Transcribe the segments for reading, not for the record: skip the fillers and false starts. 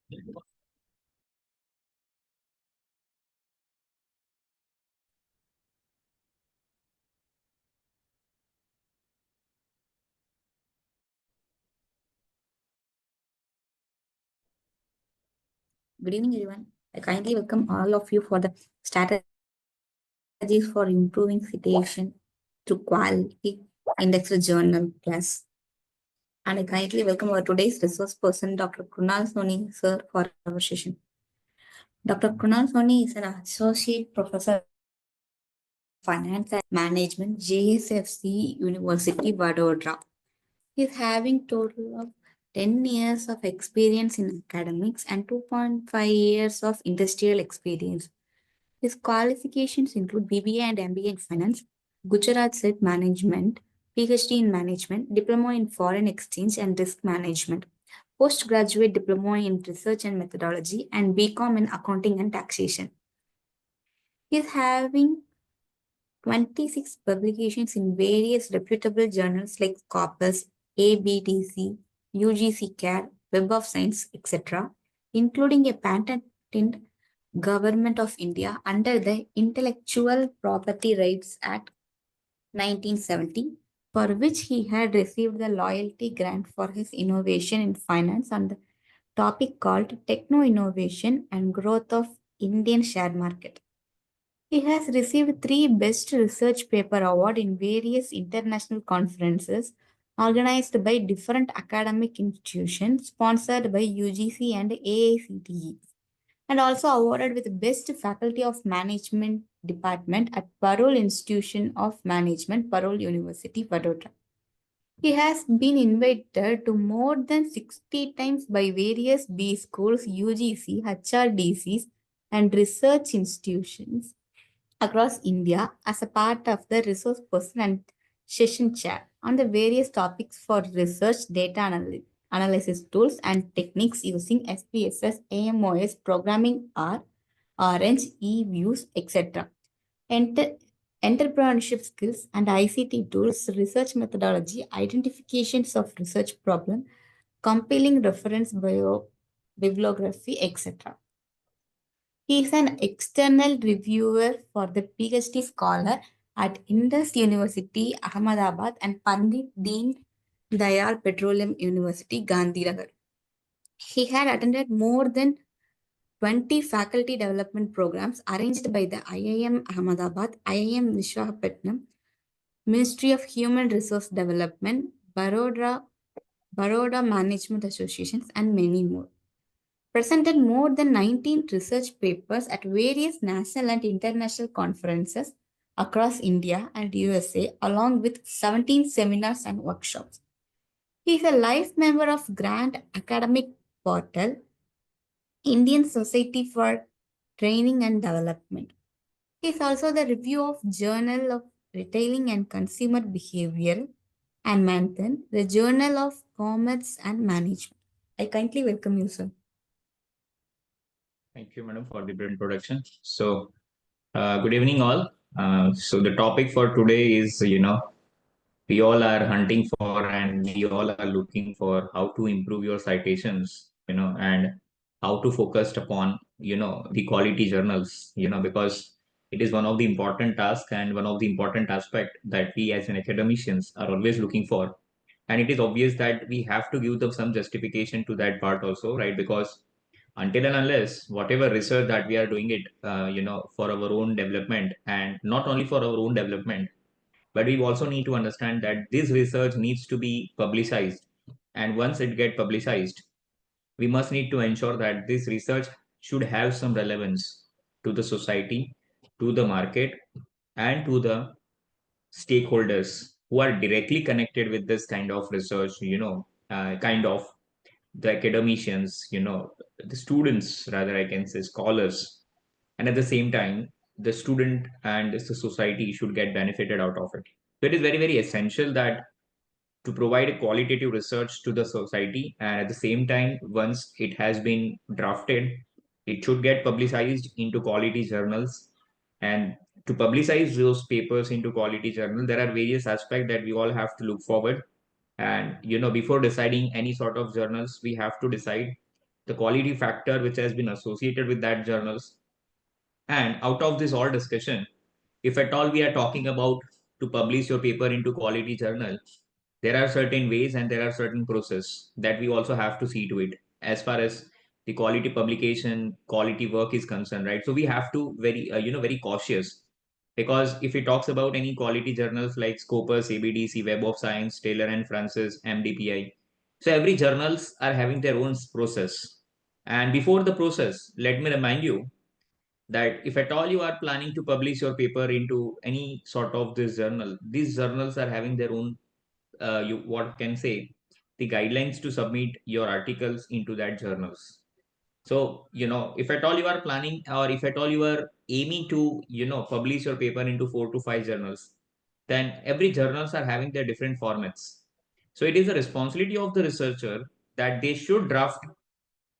Good evening, everyone. I kindly welcome all of you for the strategies for improving citation through quality indexed journal class. And I kindly welcome our today's resource person, Dr. Krunal Soni, sir, for our session. Dr. Krunal Soni is an associate professor of finance and management, JSFC University, Vadodara. He is having total of 10 years of experience in academics and 2.5 years of industrial experience. His qualifications include BBA and MBA in finance, Gujarat State Management, PhD in management, diploma in foreign exchange and risk management, postgraduate diploma in research and methodology, and BCom in accounting and taxation. He is having 26 publications in various reputable journals like Scopus, ABDC, UGC CAD, Web of Science, etc., including a patent in Government of India under the Intellectual Property Rights Act 1970, for which he had received the loyalty grant for his innovation in finance on the topic called Techno Innovation and Growth of Indian Share Market. He has received 3 Best Research Paper Award in various international conferences organized by different academic institutions sponsored by UGC and AICTE, and also awarded with Best Faculty of Management Department at Parole Institution of Management, Parole University, Vadodara. He has been invited to more than 60 times by various B schools, UGC, HRDCs, and research institutions across India as a part of the resource person and session chair on the various topics for research, data analysis tools and techniques using SPSS, AMOS, programming R, Orange, eViews, etc. Entrepreneurship skills and ICT tools, research methodology, identifications of research problem, compiling reference bibliography, etc. He is an external reviewer for the PhD scholar at Indus University, Ahmedabad, and Pandit Deen Dayal Petroleum University, Gandhinagar. He had attended more than 20 faculty development programs arranged by the IIM Ahmedabad, IIM Visakhapatnam, Ministry of Human Resource Development, Baroda Management Associations, and many more. Presented more than 19 research papers at various national and international conferences across India and USA, along with 17 seminars and workshops. He is a life member of Grand Academic Portal, Indian Society for Training and Development. He is also the review of Journal of Retailing and Consumer Behavior and Manthan, the Journal of Commerce and Management. I kindly welcome you, sir. Thank you, madam, for the brief introduction. So, good evening, all. So, the topic for today is, we all are hunting for and we all are looking for how to improve your citations, and how to focus upon, the quality journals, because it is one of the important tasks and one of the important aspect that we as an academicians are always looking for. And it is obvious that we have to give them some justification to that part also, right? Because until and unless whatever research that we are doing it for our own development, and not only for our own development, but we also need to understand that this research needs to be publicized, and once it get publicized, we must need to ensure that this research should have some relevance to the society, to the market, and to the stakeholders who are directly connected with this kind of research, kind of the academicians, the students, rather, I can say scholars, and at the same time, the student and the society should get benefited out of it. So it is very, very essential that to provide a qualitative research to the society, and at the same time, once it has been drafted, it should get publicized into quality journals. And to publicize those papers into quality journal, there are various aspects that we all have to look forward. And before deciding any sort of journals, we have to decide the quality factor which has been associated with that journals. And out of this all discussion, if at all we are talking about to publish your paper into quality journal, there are certain ways and there are certain process that we also have to see to it as far as the quality publication, quality work is concerned, right? So we have to very, very cautious, because if he talks about any quality journals like Scopus, ABDC, Web of Science, Taylor and Francis, MDPI, so every journals are having their own process. And before the process, let me remind you that if at all you are planning to publish your paper into any sort of this journal, these journals are having their own, you what can say, the guidelines to submit your articles into that journals. So, if at all you are planning, or if at all you are aiming to, publish your paper into 4 to 5 journals, then every journals are having their different formats. So it is the responsibility of the researcher that they should draft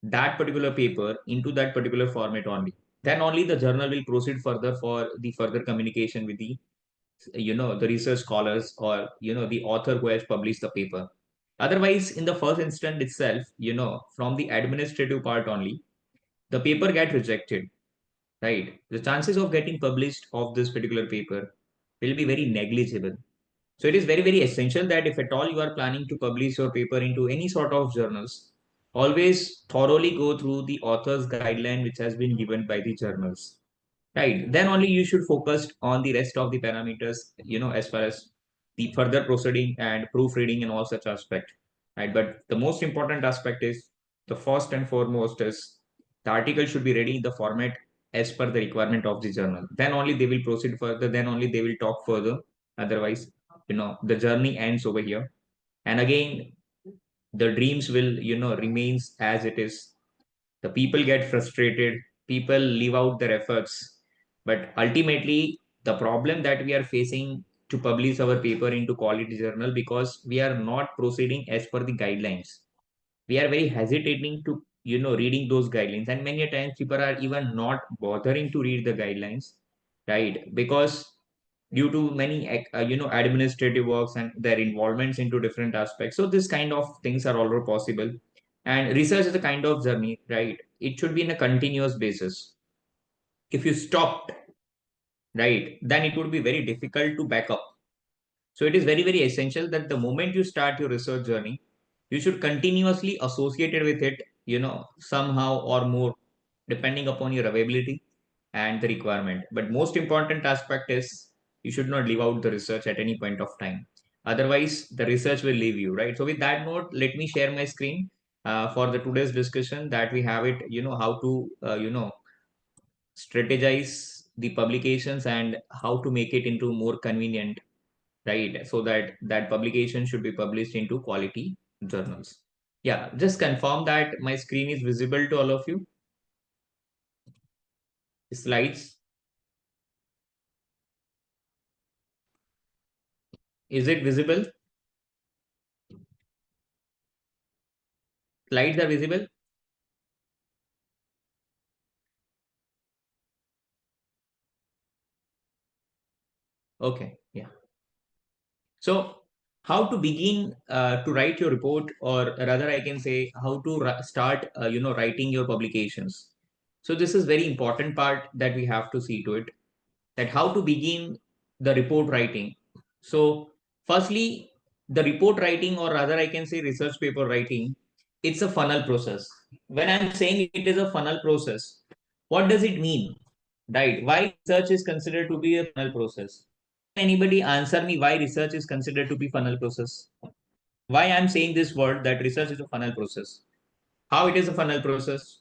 that particular paper into that particular format only. Then only the journal will proceed further for the further communication with the, the research scholars, or, the author who has published the paper. Otherwise, in the first instant itself, from the administrative part only, the paper get rejected, right? The chances of getting published of this particular paper will be very negligible. So it is very, very essential that if at all you are planning to publish your paper into any sort of journals, always thoroughly go through the author's guideline which has been given by the journals. Right. Then only you should focus on the rest of the parameters, as far as the further proceeding and proofreading and all such aspect. Right. But the most important aspect is, the first and foremost is, the article should be ready in the format as per the requirement of the journal. Then only they will proceed further. Then only they will talk further. Otherwise, the journey ends over here. And again, the dreams will, remains as it is. The people get frustrated, people leave out their efforts, but ultimately the problem that we are facing to publish our paper into quality journal, because we are not proceeding as per the guidelines. We are very hesitating to, reading those guidelines, and many a times people are even not bothering to read the guidelines, right? Because due to many administrative works and their involvements into different aspects, so this kind of things are also possible. And research is a kind of journey, right? It should be in a continuous basis. If you stopped, right, then it would be very difficult to back up. So it is very, very essential that the moment you start your research journey, you should continuously associate it with it, somehow or more, depending upon your availability and the requirement. But most important aspect is, you should not leave out the research at any point of time. Otherwise, the research will leave you, right? So with that note, let me share my screen for the today's discussion, that we have it, how to, strategize the publications and how to make it into more convenient, right? So that that publication should be published into quality journals. Yeah, just confirm that my screen is visible to all of you. Slides, is it visible? Slides are visible. Okay, yeah. So how to begin to write your report, or rather I can say how to start, writing your publications. So this is very important part that we have to see to it, that how to begin the report writing. So firstly, the report writing, or rather I can say research paper writing, it's a funnel process. When I'm saying it is a funnel process, what does it mean? Right? Why research is considered to be a funnel process? Anybody answer me why research is considered to be funnel process? Why I'm saying this word, that research is a funnel process? How it is a funnel process?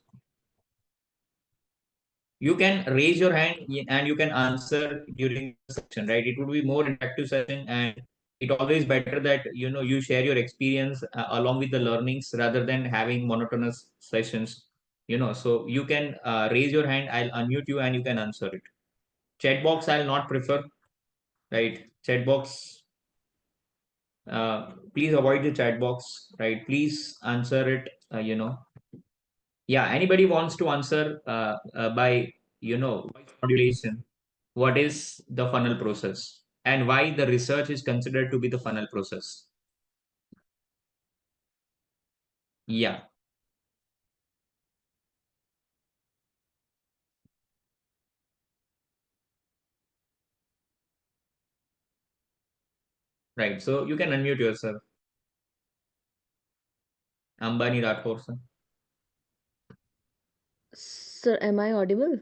You can raise your hand and you can answer during the session, right? It would be more interactive session, and it always better that, you share your experience along with the learnings, rather than having monotonous sessions. So you can raise your hand, I'll unmute you and you can answer it. Chat box I'll not prefer, right? Chat box, please avoid the chat box, right? Please answer it, yeah, anybody wants to answer by, voice modulation, what is the funnel process and why the research is considered to be the funnel process? Yeah, Right. So you can unmute yourself. Ambani Rathore, sir. Sir, am I audible?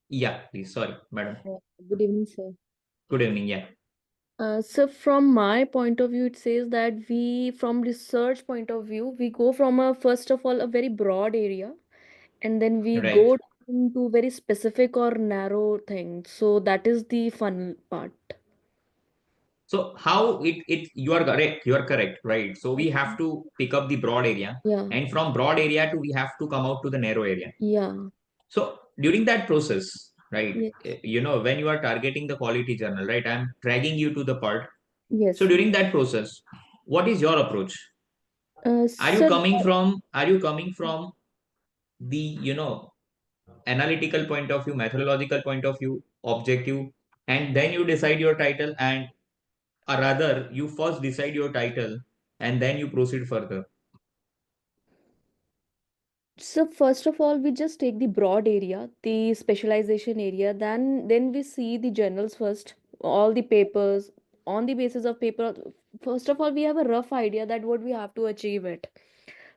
Yeah, please. Sorry, madam. Good evening, sir. Good evening. Yeah. So from my point of view, it says that from research point of view, we go from first of all, a very broad area, and then we Right. go into very specific or narrow things. So that is the fun part. So how it you are correct. You are correct. Right. So we have to pick up the broad area, Yeah, and from broad area to we have to come out to the narrow area. yeah, So during that process, right, yes, when you are targeting the quality journal, right, I'm dragging you to the part. yes, So sir. during that process, what is your approach? Sir, Are you coming from the, analytical point of view, methodological point of view, objective, and then you decide your title, and or rather, you first decide your title and then you proceed further. So first of all, we just take the broad area, the specialization area, then we see the journals first, all the papers. On the basis of paper, first of all, we have a rough idea that what we have to achieve it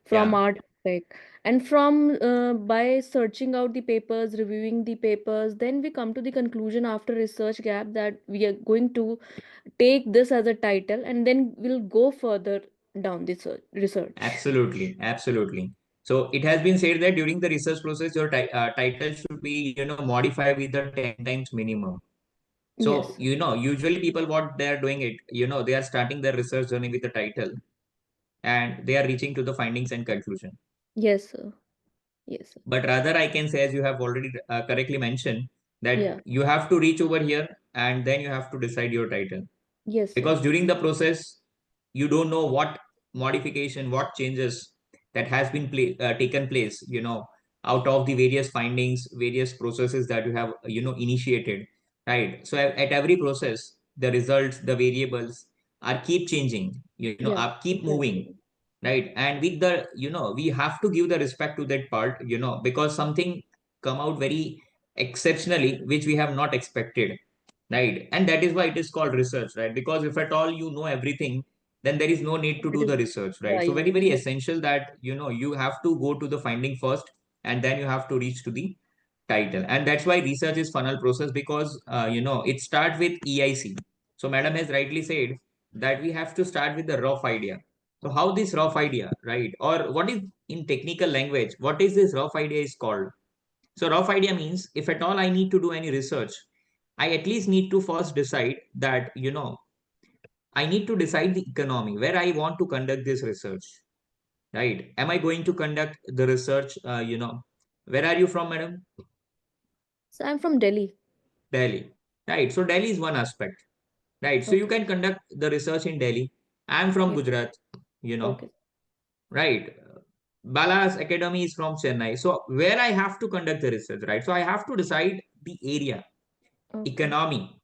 from Yeah, our topic. And from by searching out the papers, reviewing the papers, then we come to the conclusion after research gap that we are going to take this as a title, and then we'll go further down the research. absolutely, absolutely. So it has been said that during the research process, your title should be, modified with the 10 times minimum. So, Yes, usually people, what they are doing it, they are starting their research journey with the title and they are reaching to the findings and conclusion. yes, sir. Yes, sir. But rather, I can say, as you have already correctly mentioned, that Yeah. you have to reach over here and then you have to decide your title. Yes, sir. Because during the process, you don't know what modification, what changes that has been taken place, out of the various findings, various processes that you have, initiated, right? So at every process, the results, the variables are keep changing, Yeah, are keep moving, exactly. right? And with the, we have to give the respect to that part, because something come out very exceptionally, which we have not expected, right? And that is why it is called research, right? Because if at all you know everything, then there is no need to It do is, the research, yeah, right? So yeah, very, very yeah. essential that, you have to go to the finding first and then you have to reach to the title. And that's why research is funnel process, because it starts with EIC. So madam has rightly said that we have to start with the rough idea. So how this rough idea, right? Or what is, in technical language, what is this rough idea is called? So rough idea means, if at all I need to do any research, I at least need to first decide that, I need to decide the economy where I want to conduct this research, right? Am I going to conduct the research, where are you from, madam? So I'm from Delhi. Delhi, right? So Delhi is one aspect, right? So you Okay. can conduct the research in Delhi. I'm from Yeah. Gujarat, Okay. right? Bala's academy is from Chennai. So where I have to conduct the research, right? So I have to decide the area, Okay. economy,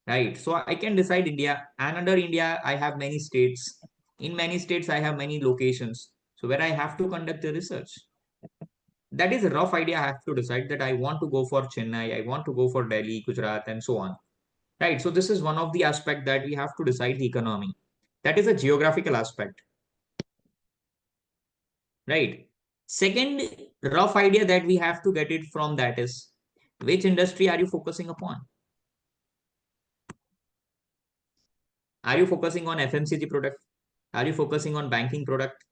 right? So I can decide India, and under India, I have many states. In many states, I have many locations. So where I have to conduct the research. That is a rough idea. I have to decide that I want to go for Chennai, I want to go for Delhi, Gujarat, and so on. Right. So this is one of the aspect that we have to decide the economy. That is a geographical aspect. Right. Second rough idea that we have to get it from that is, which industry are you focusing upon? Are you focusing on FMCG product? Are you focusing on banking product?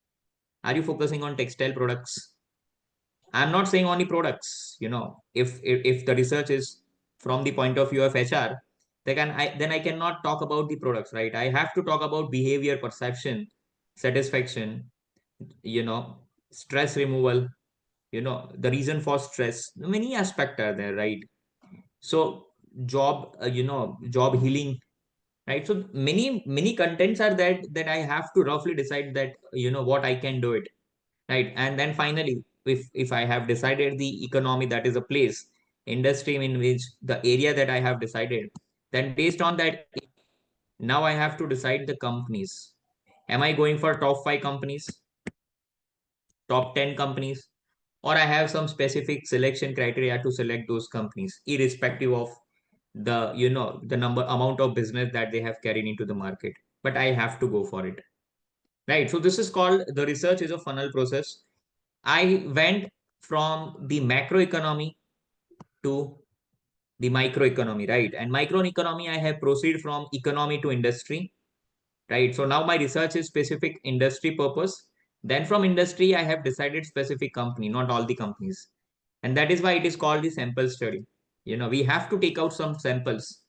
Are you focusing on textile products? I'm not saying only products. If the research is from the point of view of HR, then I cannot talk about the products, right? I have to talk about behavior, perception, satisfaction, stress removal, the reason for stress. Many aspects are there, right? So job, job healing, right? So many contents are that I have to roughly decide that, what I can do it, right? And then finally, if I have decided the economy, that is a place, industry in which the area that I have decided, then based on that, now I have to decide the companies. Am I going for top 5 companies, top 10 companies, or I have some specific selection criteria to select those companies, irrespective of the the amount of business that they have carried into the market, but I have to go for it, right? So this is called, the research is a funnel process. I went from the macroeconomy to the microeconomy, right? And microeconomy, I have proceed from economy to industry, right? So now my research is specific industry purpose. Then from industry, I have decided specific company, not all the companies. And that is why it is called the sample study. We have to take out some samples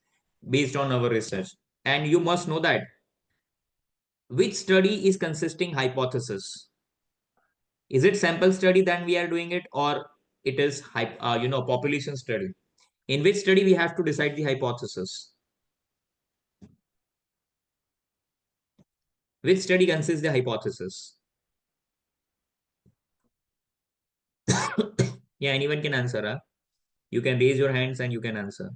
based on our research. And you must know that which study is consisting hypothesis. Is it sample study then we are doing it, or it is population study? In which study we have to decide the hypothesis? Which study consists the hypothesis? Yeah, anyone can answer. Huh? You can raise your hands and you can answer.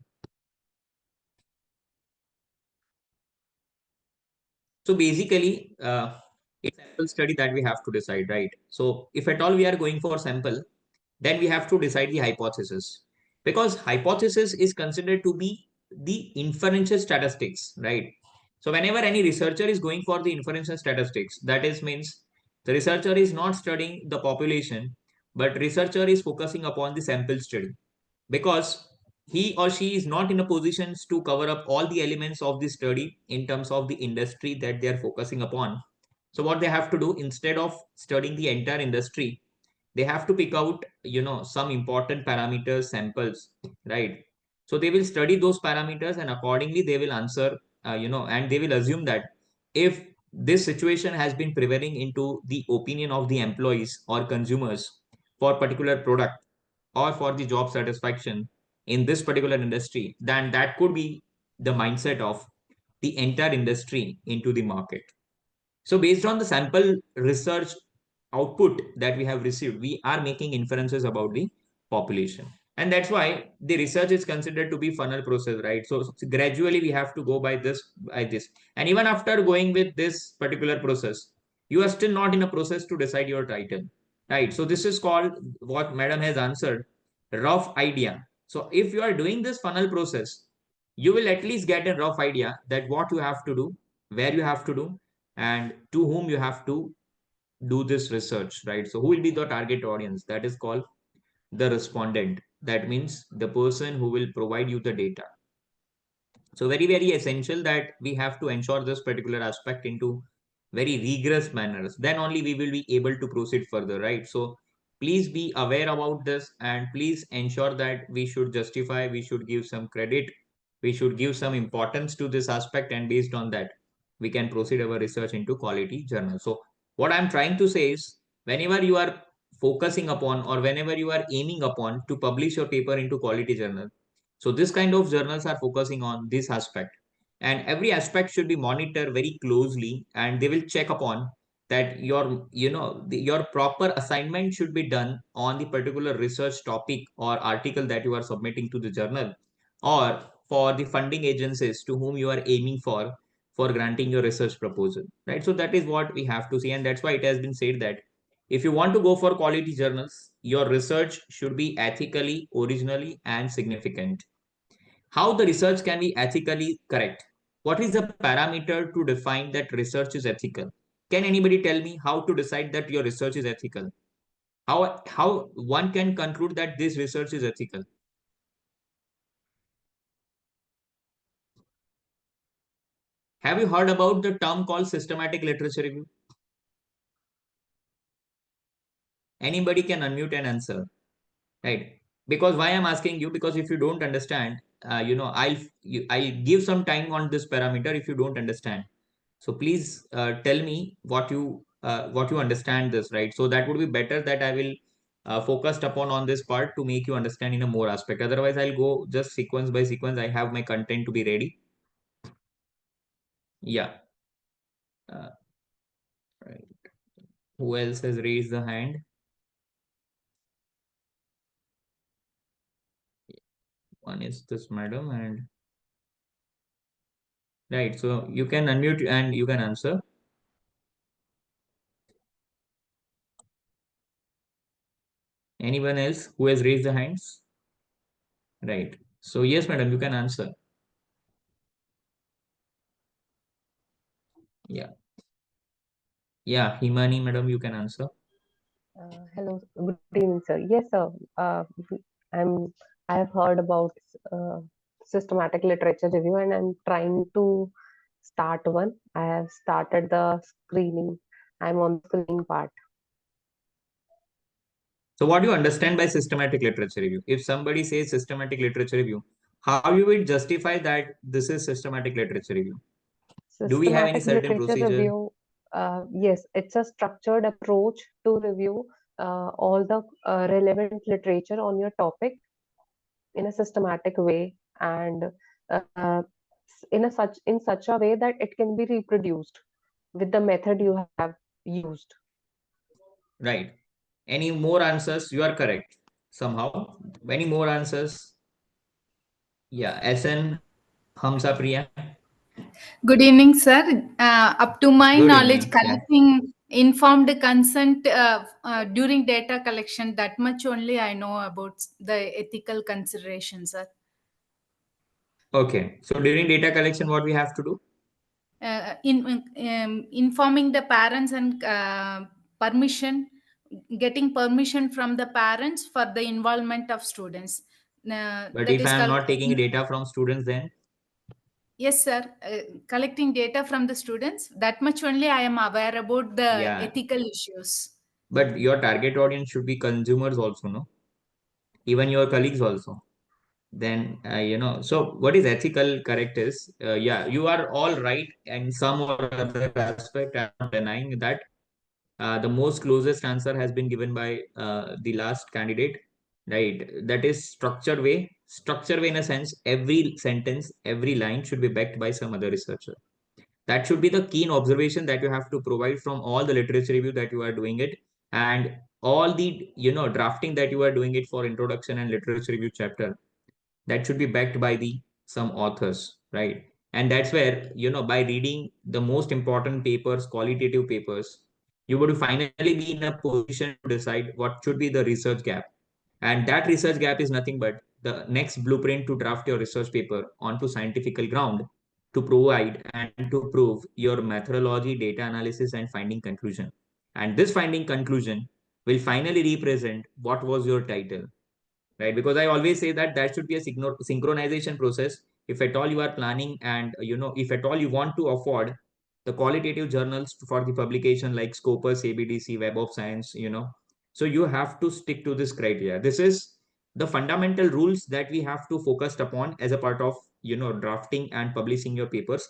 So basically, it's sample study that we have to decide, right? So if at all we are going for sample, then we have to decide the hypothesis, because hypothesis is considered to be the inferential statistics, right? So whenever any researcher is going for the inferential statistics, that is means the researcher is not studying the population, but researcher is focusing upon the sample study, because he or she is not in a position to cover up all the elements of the study in terms of the industry that they are focusing upon. So what they have to do, instead of studying the entire industry, they have to pick out some important parameters, samples, right? So they will study those parameters and accordingly they will answer, and they will assume that if this situation has been prevailing into the opinion of the employees or consumers for particular product or for the job satisfaction in this particular industry, then that could be the mindset of the entire industry into the market. So based on the sample research output that we have received, we are making inferences about the population. And that's why the research is considered to be funnel process, right? So gradually we have to go by this. And even after going with this particular process, you are still not in a process to decide your title, right? So this is called, what madam has answered, rough idea. So if you are doing this funnel process, you will at least get a rough idea that what you have to do, where you have to do, and to whom you have to do this research, right? So who will be the target audience? That is called the respondent. That means the person who will provide you the data. So very, very essential that we have to ensure this particular aspect into very rigorous manners. Then only we will be able to proceed further, right? So please be aware about this and please ensure that we should justify, we should give some credit, we should give some importance to this aspect, and based on that, we can proceed our research into quality journal. So what I'm trying to say is, whenever you are focusing upon or whenever you are aiming upon to publish your paper into quality journal, so this kind of journals are focusing on this aspect, and every aspect should be monitored very closely, and they will check upon that your proper assignment should be done on the particular research topic or article that you are submitting to the journal, or for the funding agencies to whom you are aiming for granting your research proposal, right? So that is what we have to see, and that's why it has been said that if you want to go for quality journals, your research should be ethically, originally, and significant. How the research can be ethically correct? What is the parameter to define that research is ethical? Can anybody tell me how to decide that your research is ethical? How one can conclude that this research is ethical? Have you heard about the term called systematic literature review? Anybody can unmute and answer, right? Because why I'm asking you, because if you don't understand, I'll give some time on this parameter if you don't understand. So please tell me what you understand this, right? So that would be better that I will focused upon on this part to make you understand in a more aspect. Otherwise, I'll go just sequence by sequence. I have my content to be ready. Yeah. Uh, right. Who else has raised the hand? One is this madam, and right. So you can unmute and you can answer. Anyone else who has raised the hands? Right. So yes, madam, you can answer. Yeah. Yeah, Himani, madam, you can answer. Hello, good evening, sir. Yes, sir. I have heard about uh, systematic literature review, and I'm trying to start one. I have started the screening. I'm on the screening part. So what do you understand by systematic literature review? If somebody says systematic literature review, how you will justify that this is systematic literature review? Do we have any Systematic certain literature procedure? review. Yes, it's a structured approach to review all the relevant literature on your topic in a systematic way, and in such a way that it can be reproduced with the method you have used. Right. Any more answers? You are correct. Somehow. Any more answers? Yeah. SN Hamza Priya. Good evening, sir. Up to my Good knowledge, evening. Yeah. collecting informed consent during data collection, that much only I know about the ethical considerations, sir. Okay. So during data collection, what we have to do? Informing the parents and getting permission from the parents for the involvement of students. But That if is I am called. not taking data from students, then Yes, sir. Collecting data from the students, that much only I am aware about the yeah. ethical issues. But your target audience should be consumers also, no? Even your colleagues also. Then so what is ethical correct is yeah, you are all right, and some or other aspect I'm not denying that. The most closest answer has been given by the last candidate, right? That is structure way in a sense. Every sentence, every line should be backed by some other researcher. That should be the keen observation that you have to provide from all the literature review that you are doing it, and all the drafting that you are doing it for introduction and literature review chapter. That should be backed by the some authors, right? And that's where by reading the most important papers, qualitative papers, you would finally be in a position to decide what should be the research gap. And that research gap is nothing but the next blueprint to draft your research paper onto scientific ground, to provide and to prove your methodology, data analysis, and finding conclusion. And this finding conclusion will finally represent what was your title, right? Because I always say that that should be a synchronization process. If at all you are planning, and if at all you want to afford the qualitative journals for the publication like Scopus, ABDC, Web of Science, so you have to stick to this criteria. This is the fundamental rules that we have to focus upon as a part of drafting and publishing your papers.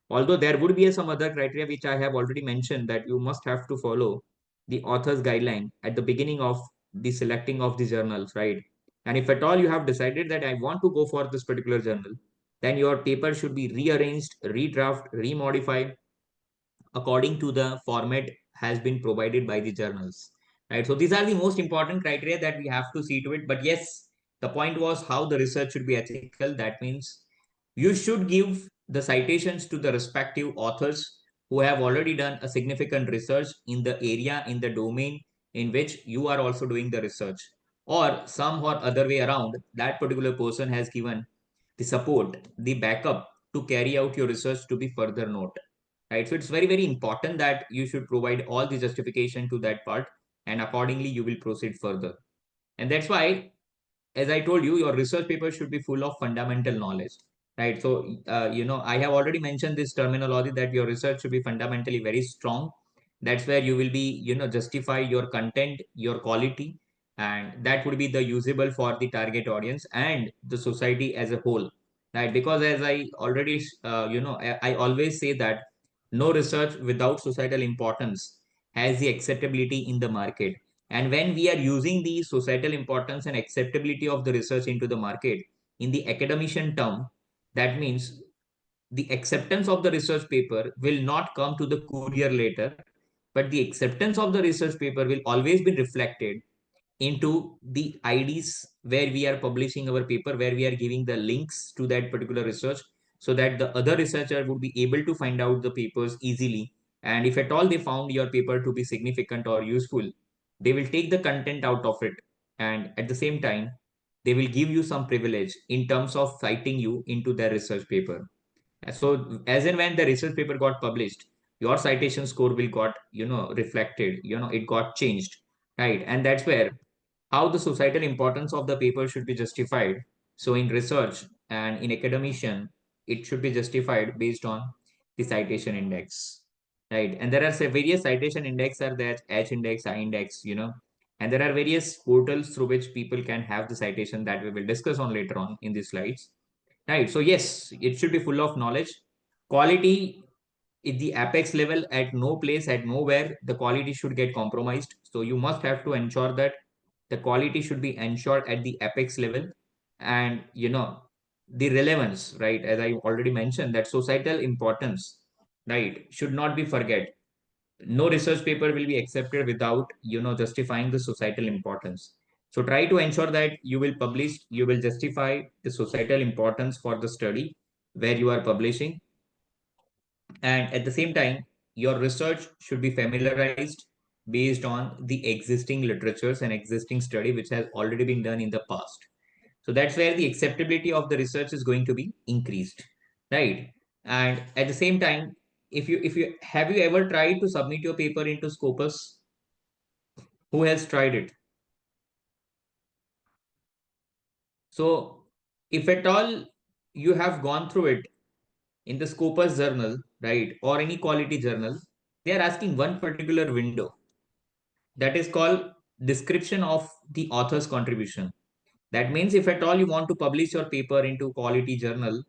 Although there would be some other criteria which I have already mentioned, that you must have to follow the author's guideline at the beginning of the selecting of the journals, right? And if at all you have decided that I want to go for this particular journal, then your paper should be rearranged, redraft, remodified according to the format has been provided by the journals. Right. So these are the most important criteria that we have to see to it. But yes, the point was how the research should be ethical. That means you should give the citations to the respective authors who have already done a significant research in the area, in the domain in which you are also doing the research, or some or other way around, that particular person has given the support, the backup to carry out your research to be further note, right? So it's very, very important that you should provide all the justification to that part, and accordingly you will proceed further. And that's why, as I told you, your research paper should be full of fundamental knowledge, right? So, I have already mentioned this terminology that your research should be fundamentally very strong. That's where you will be, justify your content, your quality, and that would be the usable for the target audience and the society as a whole, right? Because as I already, I always say that no research without societal importance has the acceptability in the market. And when we are using the societal importance and acceptability of the research into the market in the academician term, that means the acceptance of the research paper will not come to the courier later, but the acceptance of the research paper will always be reflected into the IDs where we are publishing our paper, where we are giving the links to that particular research, so that the other researcher would be able to find out the papers easily. And if at all they found your paper to be significant or useful, they will take the content out of it. And at the same time, they will give you some privilege in terms of citing you into their research paper. So as and when the research paper got published, your citation score will got, reflected, it got changed, right? And that's where how the societal importance of the paper should be justified. So in research and in academician, it should be justified based on the citation index, right? And there are various citation index are there, H index, I index, and there are various portals through which people can have the citation that we will discuss on later on in these slides, right? So yes, it should be full of knowledge. Quality at the apex level, at no place, at nowhere, the quality should get compromised. So you must have to ensure that the quality should be ensured at the apex level. And the relevance, right, as I already mentioned, that societal importance, right, should not be forget. No research paper will be accepted without justifying the societal importance. So try to ensure that you will justify the societal importance for the study where you are publishing. And at the same time, your research should be familiarized based on the existing literatures and existing study which has already been done in the past. So that's where the acceptability of the research is going to be increased, right? And at the same time, if you have you ever tried to submit your paper into Scopus? Who has tried it? So if at all you have gone through it in the Scopus journal, right, or any quality journal, they are asking one particular window that is called description of the author's contribution. That means if at all you want to publish your paper into quality journal,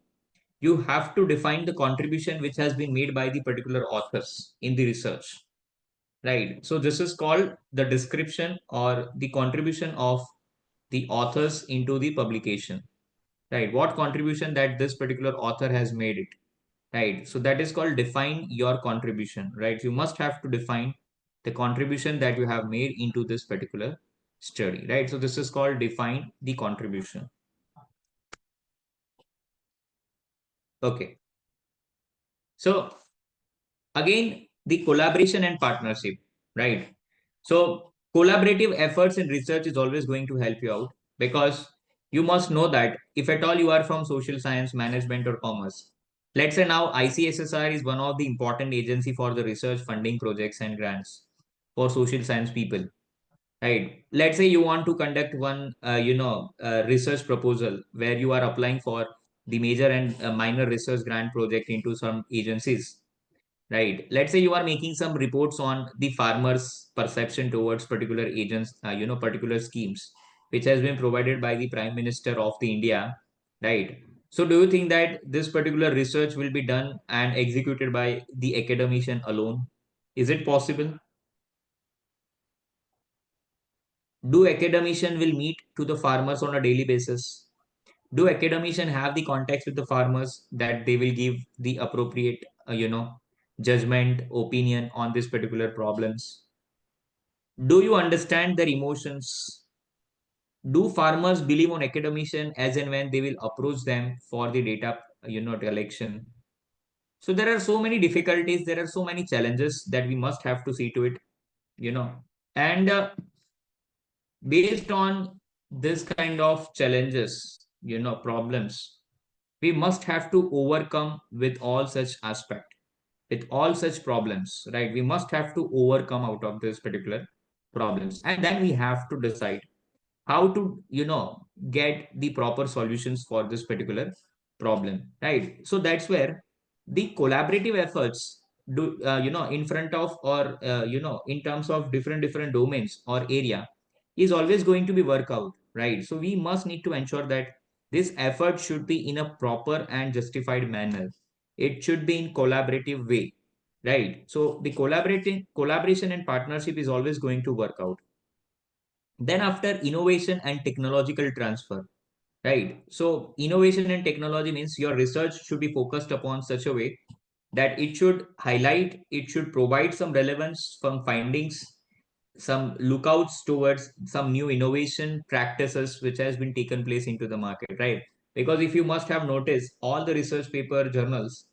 you have to define the contribution which has been made by the particular authors in the research, right? So this is called the description or the contribution of the authors into the publication, right? What contribution that this particular author has made it, right? So that is called define your contribution, right? You must have to define the contribution that you have made into this particular study, right? So this is called define the contribution. Okay. So again, the collaboration and partnership, right? So collaborative efforts in research is always going to help you out, because you must know that if at all you are from social science, management, or commerce, let's say now ICSSR is one of the important agency for the research funding projects and grants for social science people, right? Let's say you want to conduct one, research proposal where you are applying for the major and minor research grant project into some agencies, right? Let's say you are making some reports on the farmers' perception towards particular agents, particular schemes, which has been provided by the Prime Minister of the India, right? So do you think that this particular research will be done and executed by the academician alone? Is it possible? Do academician will meet to the farmers on a daily basis? Do academician have the contacts with the farmers that they will give the appropriate, judgment, opinion on these particular problems? Do you understand their emotions? Do farmers believe on academician as and when they will approach them for the data, collection? So there are so many difficulties, there are so many challenges that we must have to see to it, and based on this kind of challenges, problems, we must have to overcome with all such aspect, with all such problems, right? We must have to overcome out of this particular problems, and then we have to decide how to get the proper solutions for this particular problem, right? So that's where the collaborative efforts do, in front of, or in terms of different domains or area, is always going to be work out, right? So we must need to ensure that this effort should be in a proper and justified manner. It should be in collaborative way, right? So the collaboration and partnership is always going to work out. Then after, innovation and technological transfer, right? So innovation and technology means your research should be focused upon such a way that it should highlight, it should provide some relevance, some findings, some lookouts towards some new innovation practices which has been taken place into the market, right? Because if you must have noticed, all the research paper journals,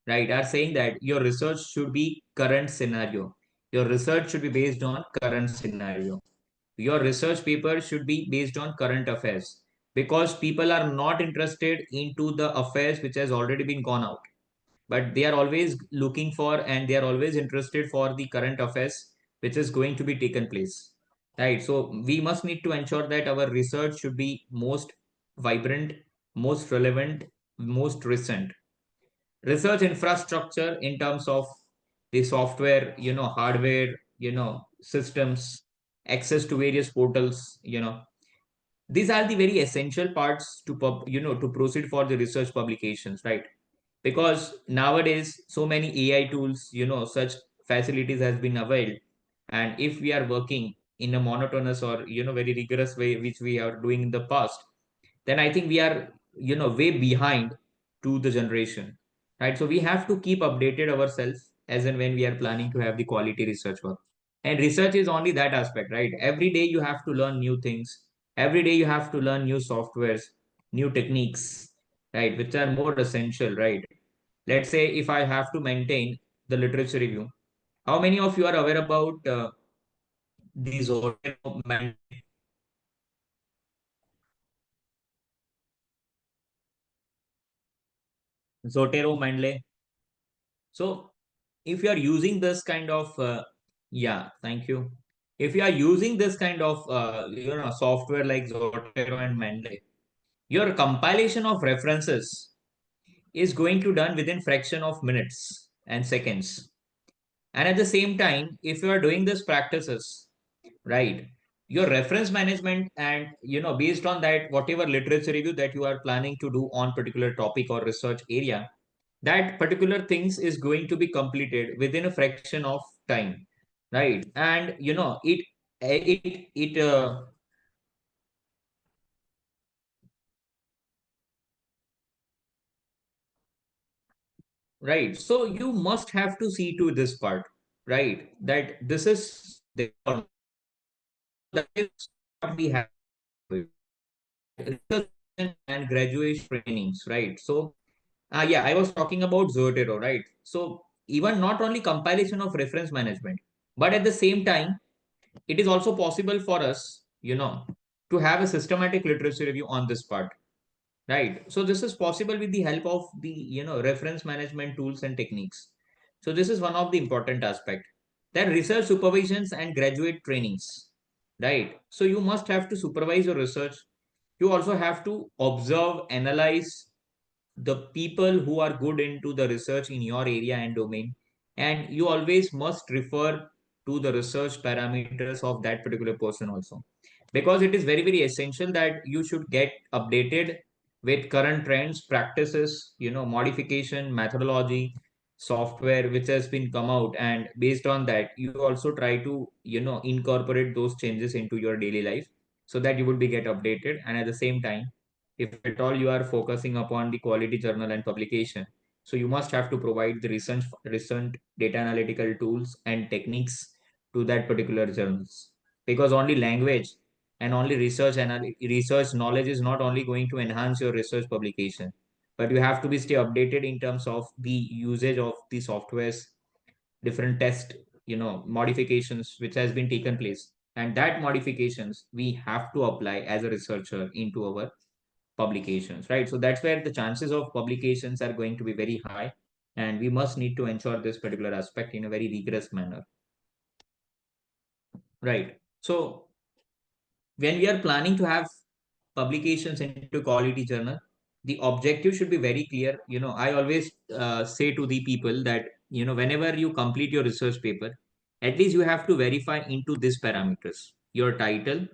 right, are saying that your research should be current scenario. Your research should be based on current scenario. Your research paper should be based on current affairs, because people are not interested into the affairs which has already been gone out. but they are always looking for and they are always interested for the current affairs which is going to be taken place, right? So we must need to ensure that our research should be most vibrant, most relevant, most recent. Research infrastructure in terms of the software, hardware, systems, access to various portals, these are the very essential parts to to proceed for the research publications, right? Because nowadays so many AI tools, such facilities has been availed, and if we are working in a monotonous or very rigorous way which we are doing in the past, then I think we are way behind to the generation, right? So we have to keep updated ourselves as and when we are planning to have the quality research work. And research is only that aspect, right? Every day you have to learn new things, every day you have to learn new softwares, new techniques, right, which are more essential, right? Let's say if I have to maintain the literature review, how many of you are aware about the Zotero Mendeley? So if you are using this kind of yeah, thank you. If you are using this kind of software like Zotero and Mendeley, your compilation of references is going to done within fraction of minutes and seconds. And at the same time, if you are doing these practices, right, your reference management and based on that, whatever literature review that you are planning to do on particular topic or research area, that particular things is going to be completed within a fraction of time, right? And it right, so you must have to see to this part, right, that this is the that is what we have research and graduation trainings, right? So yeah, I was talking about Zotero, right? So even not only compilation of reference management, but at the same time, it is also possible for us, to have a systematic literature review on this part, right? So this is possible with the help of the, reference management tools and techniques. So this is one of the important aspect. Then research supervisions and graduate trainings, right? So you must have to supervise your research. You also have to observe, analyze the people who are good into the research in your area and domain, and you always must refer to the research parameters of that particular person also, because it is very very essential that you should get updated with current trends, practices, modification, methodology, software which has been come out, and based on that you also try to incorporate those changes into your daily life, so that you would be get updated. And at the same time, if at all you are focusing upon the quality journal and publication, so you must have to provide the recent data analytical tools and techniques to that particular journals, because only language and only research knowledge is not only going to enhance your research publication, but you have to be stay updated in terms of the usage of the softwares, different test modifications which has been taken place, and that modifications we have to apply as a researcher into our publications, right? So that's where the chances of publications are going to be very high, and we must need to ensure this particular aspect in a very rigorous manner, right? So when we are planning to have publications into quality journal, the objective should be very clear. I always say to the people that whenever you complete your research paper, at least you have to verify into these parameters: your title,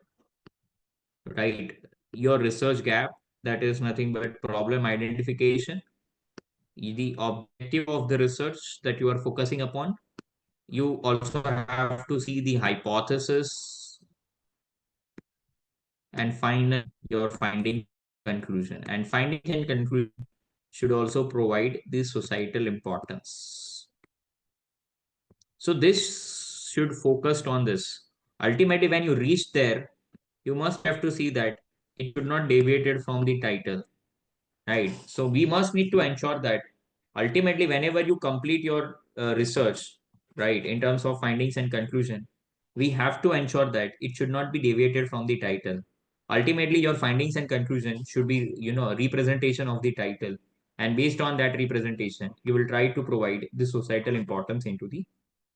right, your research gap, that is nothing but problem identification, the objective of the research that you are focusing upon. You also have to see the hypothesis, and final your finding conclusion. And findings and conclusion should also provide the societal importance. So this should focus on this. Ultimately, when you reach there, you must have to see that it should not deviate from the title, right? So we must need to ensure that ultimately whenever you complete your research, right, in terms of findings and conclusion, we have to ensure that it should not be deviated from the title. Ultimately your findings and conclusion should be a representation of the title, And based on that representation, you will try to provide the societal importance into the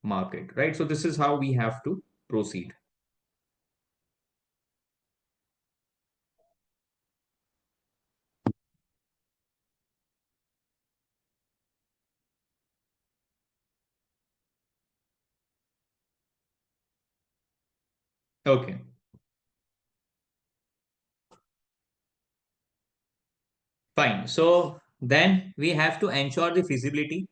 market, right? So this is how we have to proceed. Okay. Fine. So then we have to ensure the feasibility,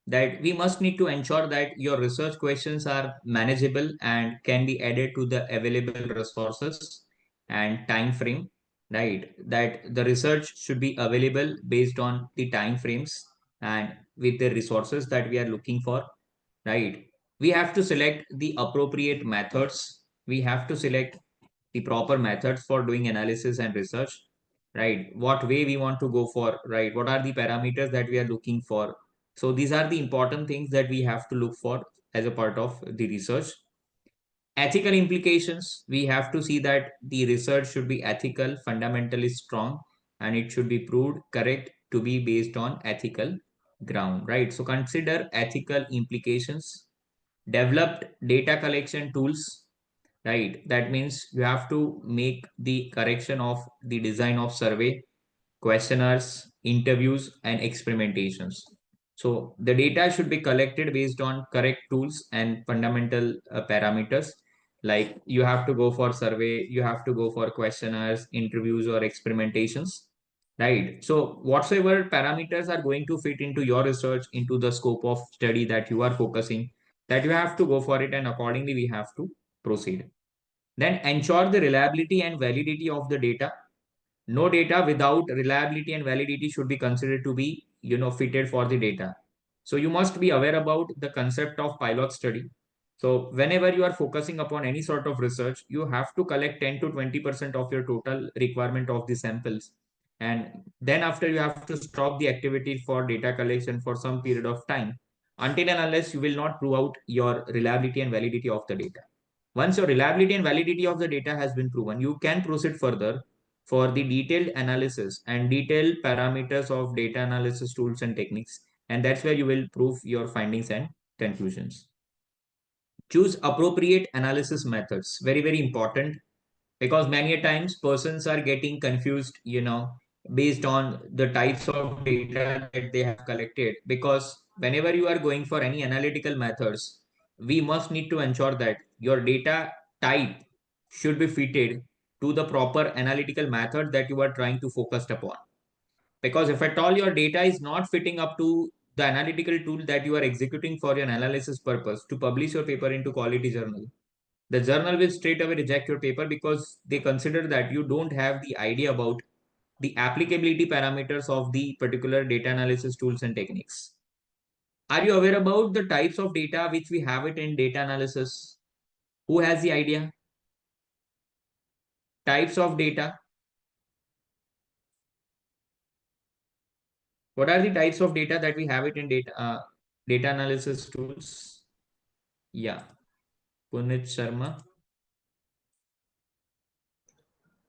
that we must need to ensure that your research questions are manageable and can be added to the available resources and time frame, right? That the research should be available based on the time frames and with the resources that we are looking for, right? We have to select the appropriate methods. We have to select the proper methods for doing analysis and research, right? What way we want to go for, right? What are the parameters that we are looking for? So these are the important things that we have to look for as a part of the research. Ethical implications, we have to see that the research should be ethical, fundamentally strong, and it should be proved correct to be based on ethical ground, right? So consider ethical implications. Developed data collection tools, right? That means you have to make the correction of the design of survey, questionnaires, interviews, and experimentations. So the data should be collected based on correct tools and fundamental parameters. Like you have to go for survey, you have to go for questionnaires, interviews, or experimentations, right? So whatsoever parameters are going to fit into your research, into the scope of study that you are focusing, that you have to go for it, and accordingly we have to proceed. Then ensure the reliability and validity of the data. No data without reliability and validity should be considered to be, fitted for the data. So you must be aware about the concept of pilot study. So whenever you are focusing upon any sort of research, you have to collect 10 to 20% of your total requirement of the samples. And then after, you have to stop the activity for data collection for some period of time, until and unless you will not prove out your reliability and validity of the data. Once your reliability and validity of the data has been proven, you can proceed further for the detailed analysis and detailed parameters of data analysis tools and techniques. And that's where you will prove your findings and conclusions. Choose appropriate analysis methods. Very, very important, because many a times persons are getting confused, based on the types of data that they have collected. Because whenever you are going for any analytical methods, we must need to ensure that your data type should be fitted to the proper analytical method that you are trying to focus upon. Because if at all your data is not fitting up to the analytical tool that you are executing for your analysis purpose to publish your paper into quality journal, the journal will straight away reject your paper, because they consider that you don't have the idea about the applicability parameters of the particular data analysis tools and techniques. Are you aware about the types of data which we have it in data analysis? Who has the idea? Types of data. What are the types of data that we have it in data analysis tools? Yeah, Punit Sharma.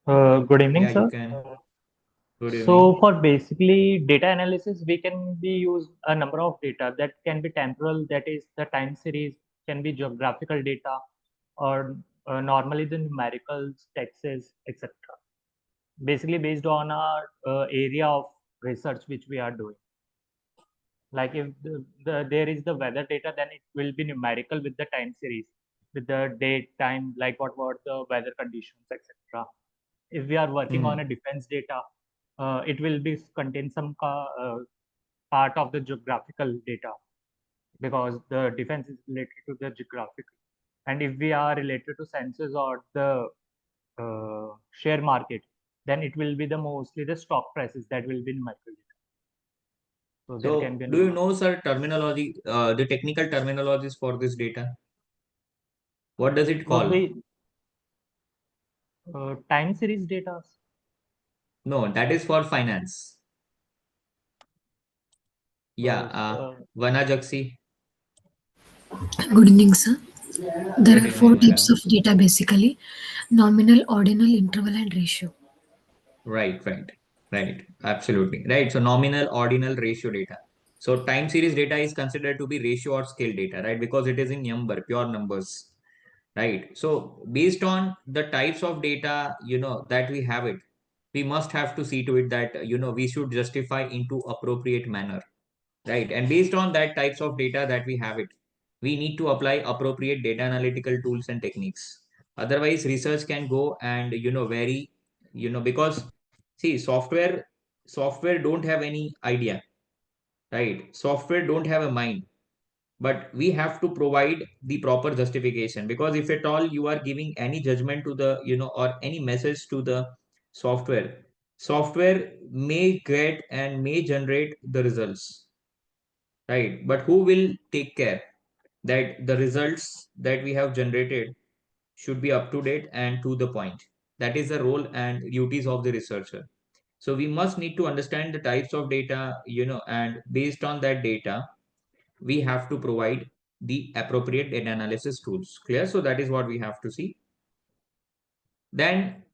Good evening, Yeah, sir. you can. Good evening. So for basically data analysis, we can be use a number of data that can be temporal, that is the time series, can be geographical data, or normally the numericals, texts, etc. Basically based on our area of research which we are doing. Like if there is the weather data, then it will be numerical with the time series, with the date, time, like what were the weather conditions, etc. If we are working on a defense data, it will be contain some part of the geographical data, because the defense is related to the geographic. And if we are related to census or the share market, then it will be mostly the stock prices that will be numerical data. So there can be do you know, sir, terminology, the technical terminologies for this data? What does it call? Time series data. No, that is for finance. Yeah, Vana Jaksi. Good evening, sir. There Good are four evening, types madam. of data basically: nominal, ordinal, interval, and ratio. Right. Right, absolutely. Right. So nominal, ordinal, ratio data. So time series data is considered to be ratio or scale data, right? Because it is in number, pure numbers, right? So based on the types of data, that we have it, we must have to see to it that, we should justify into appropriate manner, right? And based on that types of data that we have it, we need to apply appropriate data analytical tools and techniques. Otherwise, research can go and, vary, because see, software don't have any idea, right? Software don't have a mind, but we have to provide the proper justification, because if at all you are giving any judgment to the, or any message to the software may get and may generate the results, right? But who will take care that the results that we have generated should be up to date and to the point? That is the role and duties of the researcher. So we must need to understand the types of data, and based on that data, we have to provide the appropriate data analysis tools. Clear? So that is what we have to see. Then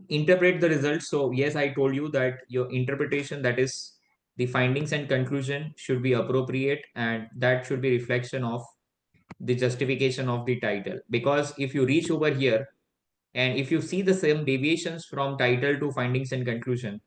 interpret the results. So yes, I told you that your interpretation, that is the findings and conclusion, should be appropriate, and that should be reflection of the justification of the title. Because if you reach over here and if you see the same deviations from title to findings and conclusion,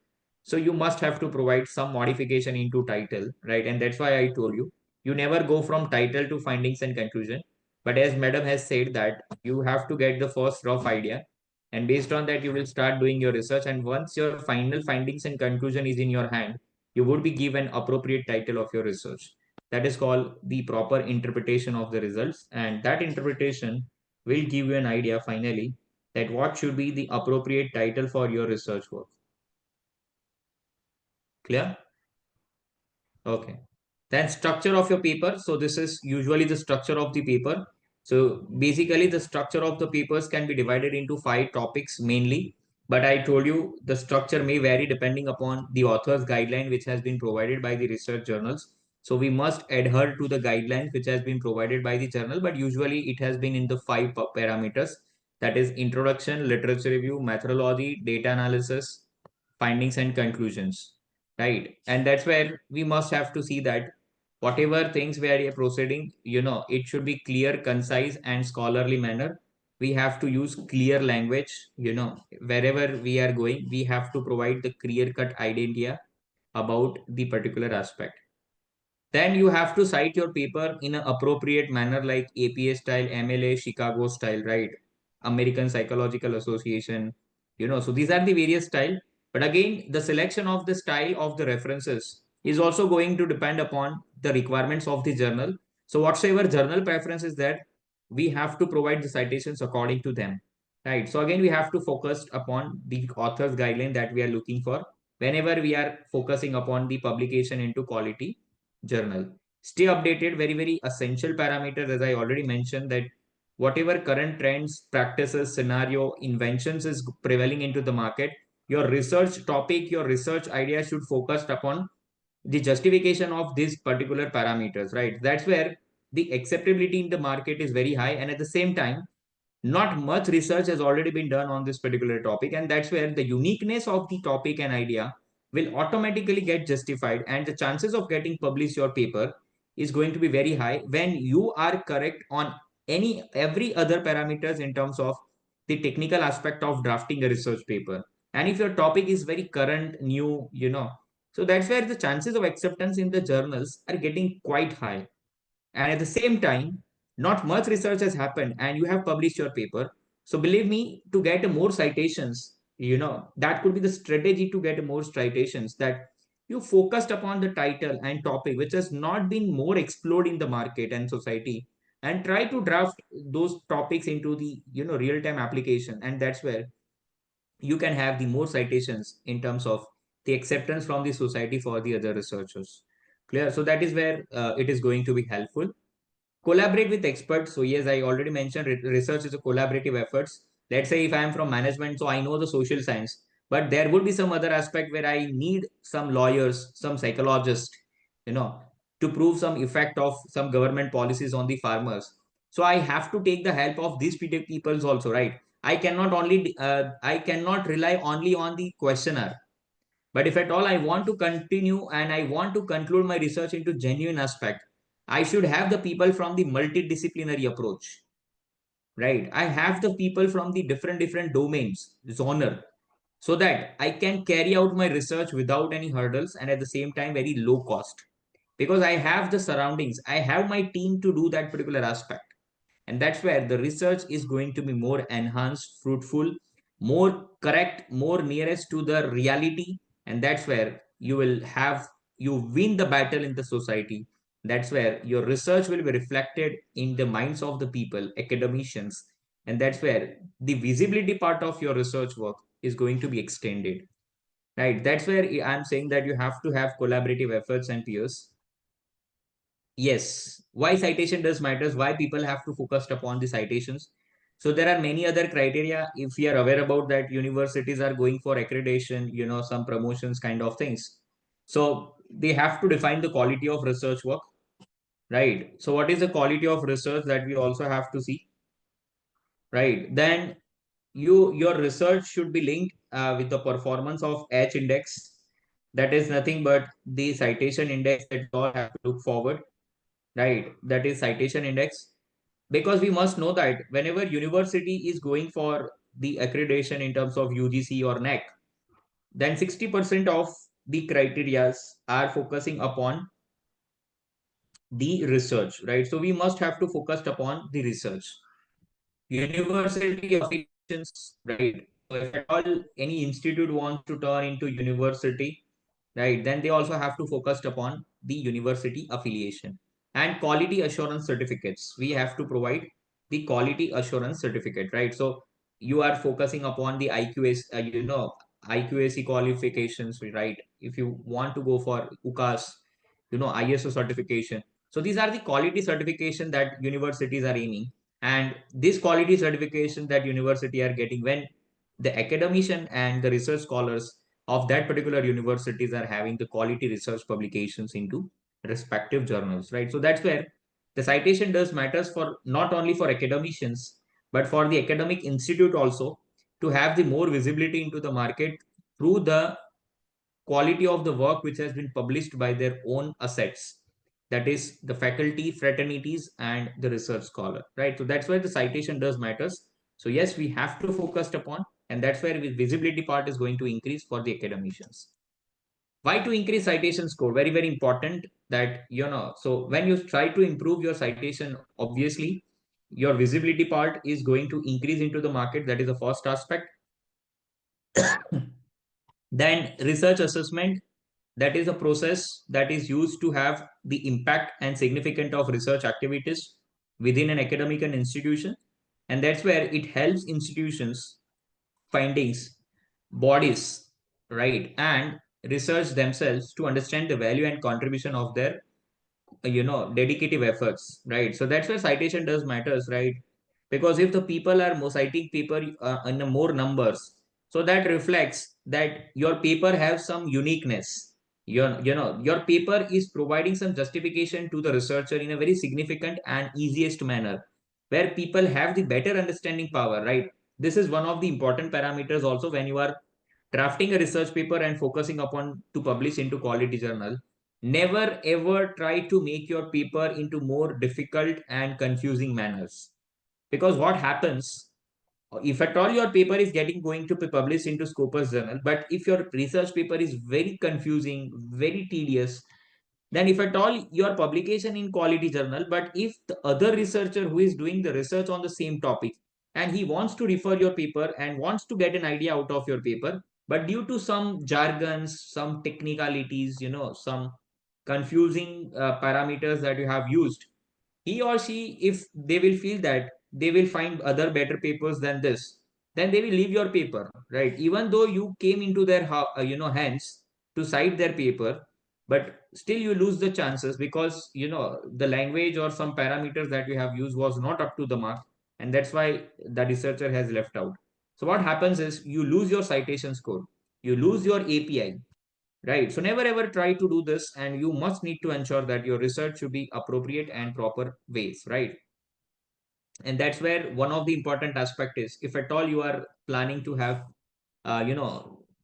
so you must have to provide some modification into title, right? And that's why I told you never go from title to findings and conclusion. But as madam has said that you have to get the first rough idea, and based on that you will start doing your research, and once your final findings and conclusion is in your hand, you would be given appropriate title of your research. That is called the proper interpretation of the results, and that interpretation will give you an idea finally that what should be the appropriate title for your research work. Clear? Okay. Then structure of your paper. So this is usually the structure of the paper. So basically the structure of the papers can be divided into 5 topics mainly. But I told you the structure may vary depending upon the author's guideline, which has been provided by the research journals. So we must adhere to the guidelines which has been provided by the journal, but usually it has been in the 5 parameters. That is introduction, literature review, methodology, data analysis, findings and conclusions, right? And that's where we must have to see that whatever things we are proceeding, it should be clear, concise and scholarly manner. We have to use clear language, wherever we are going, we have to provide the clear cut idea about the particular aspect. Then you have to cite your paper in an appropriate manner, like APA style, MLA, Chicago style, right? American Psychological Association, so these are the various style. But again, the selection of the style of the references is also going to depend upon the requirements of the journal. So whatsoever journal preference is that, we have to provide the citations according to them, right? So again, we have to focus upon the author's guideline that we are looking for whenever we are focusing upon the publication into quality journal. Stay updated, very, very essential parameters, as I already mentioned, that whatever current trends, practices, scenario, inventions is prevailing into the market, your research topic, your research idea should focus upon the justification of these particular parameters, right? That's where the acceptability in the market is very high. And at the same time, not much research has already been done on this particular topic, and that's where the uniqueness of the topic and idea will automatically get justified, and the chances of getting published your paper is going to be very high when you are correct on every other parameters in terms of the technical aspect of drafting a research paper. And if your topic is very current, new, so that's where the chances of acceptance in the journals are getting quite high. And at the same time, not much research has happened and you have published your paper. So believe me, to get more citations, that could be the strategy to get more citations, that you focused upon the title and topic which has not been more explored in the market and society, and try to draft those topics into the real-time application. And that's where you can have the more citations in terms of the acceptance from the society for the other researchers. Clear? So that is where it is going to be helpful. Collaborate with experts. So yes, I already mentioned research is a collaborative efforts. Let's say if I am from management, so I know the social science, but there would be some other aspect where I need some lawyers, some psychologists, to prove some effect of some government policies on the farmers. So I have to take the help of these people also, right? I cannot rely only on the questionnaire. But if at all I want to continue and I want to conclude my research into genuine aspect, I should have the people from the multidisciplinary approach, right? I have the people from the different domains, genre, so that I can carry out my research without any hurdles and at the same time very low cost. Because I have the surroundings, I have my team to do that particular aspect. And that's where the research is going to be more enhanced, fruitful, more correct, more nearest to the reality. And that's where you win the battle in the society. That's where your research will be reflected in the minds of the people, academicians. And that's where the visibility part of your research work is going to be extended. Right. That's where I'm saying that you have to have collaborative efforts and peers. Yes, why citation does matters, why people have to focus upon the citations. So there are many other criteria. If we are aware about that, universities are going for accreditation, some promotions kind of things. So they have to define the quality of research work, right? So what is the quality of research that we also have to see, right? Then your research should be linked with the performance of H index. That is nothing but the citation index that you all have to look forward, right? That is citation index. Because we must know that whenever university is going for the accreditation in terms of UGC or NEC, then 60% of the criterias are focusing upon the research, right? So we must have to focus upon the research. University affiliations, right? So if at all any institute wants to turn into university, right, then they also have to focus upon the university affiliation. And quality assurance certificates, we have to provide the quality assurance certificate, right? So you are focusing upon the IQS, IQAC qualifications, right? If you want to go for UCAS, ISO certification. So these are the quality certification that universities are aiming. And this quality certification that university are getting, when the academician and the research scholars of that particular universities are having the quality research publications into respective journals, right? So that's where the citation does matters for not only for academicians, but for the academic institute also, to have the more visibility into the market through the quality of the work which has been published by their own assets, that is the faculty, fraternities, and the research scholar, right? So that's why the citation does matters. So yes, we have to focus upon, and that's where the visibility part is going to increase for the academicians. Why to increase citation score? Very, very important that, so when you try to improve your citation, obviously your visibility part is going to increase into the market. That is the first aspect. Then research assessment, that is a process that is used to have the impact and significance of research activities within an academic and institution. And that's where it helps institutions, findings, bodies, right, and research themselves to understand the value and contribution of their dedicative efforts, right? So that's where citation does matters, right? Because if the people are more citing paper in a more numbers, so that reflects that your paper has some uniqueness. Your paper is providing some justification to the researcher in a very significant and easiest manner, where people have the better understanding power, right? This is one of the important parameters also when you are drafting a research paper and focusing upon to publish into quality journal. Never ever try to make your paper into more difficult and confusing manners. Because what happens, if at all your paper is going to be published into Scopus journal, but if your research paper is very confusing, very tedious, then if at all your publication in quality journal, but if the other researcher who is doing the research on the same topic and he wants to refer your paper and wants to get an idea out of your paper, but due to some jargons, some technicalities, some confusing parameters that you have used, he or she, if they will feel that they will find other better papers than this, then they will leave your paper, right? Even though you came into their hands to cite their paper, but still you lose the chances because the language or some parameters that you have used was not up to the mark, and that's why the researcher has left out. So what happens is you lose your citation score, you lose your API. Right. So never ever try to do this, and you must need to ensure that your research should be appropriate and proper ways, right? And that's where one of the important aspect is, if at all you are planning to have,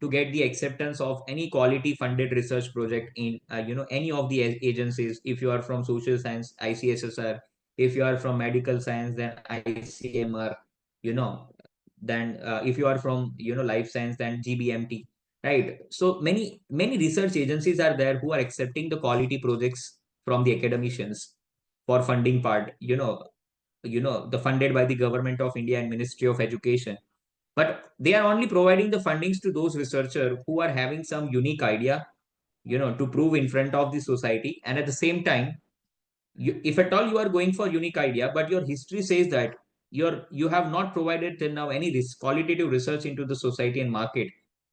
to get the acceptance of any quality funded research project in any of the agencies. If you are from social science, ICSSR. If you are from medical science, then ICMR. You know, then if you are from life science, then GBMT. Right. So many research agencies are there who are accepting the quality projects from the academicians for funding part. The funded by the government of India and Ministry of Education, but they are only providing the fundings to those researchers who are having some unique idea, to prove in front of the society. And at the same time, if at all you are going for unique idea, but your history says that you have not provided till now any qualitative research into the society and market,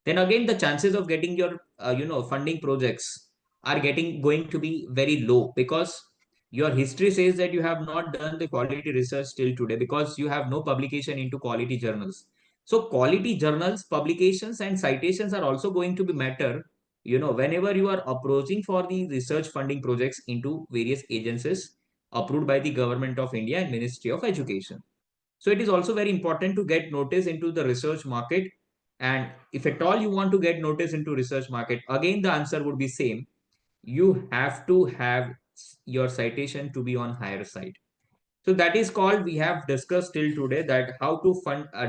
then again the chances of getting your funding projects are going to be very low, because your history says that you have not done the quality research till today, because you have no publication into quality journals. So quality journals, publications, and citations are also going to be matter, whenever you are approaching for the research funding projects into various agencies approved by the government of India and Ministry of Education. So it is also very important to get notice into the research market. And if at all you want to get notice into research market, again the answer would be same. You have to have your citation to be on higher side. So that is called, we have discussed till today that how to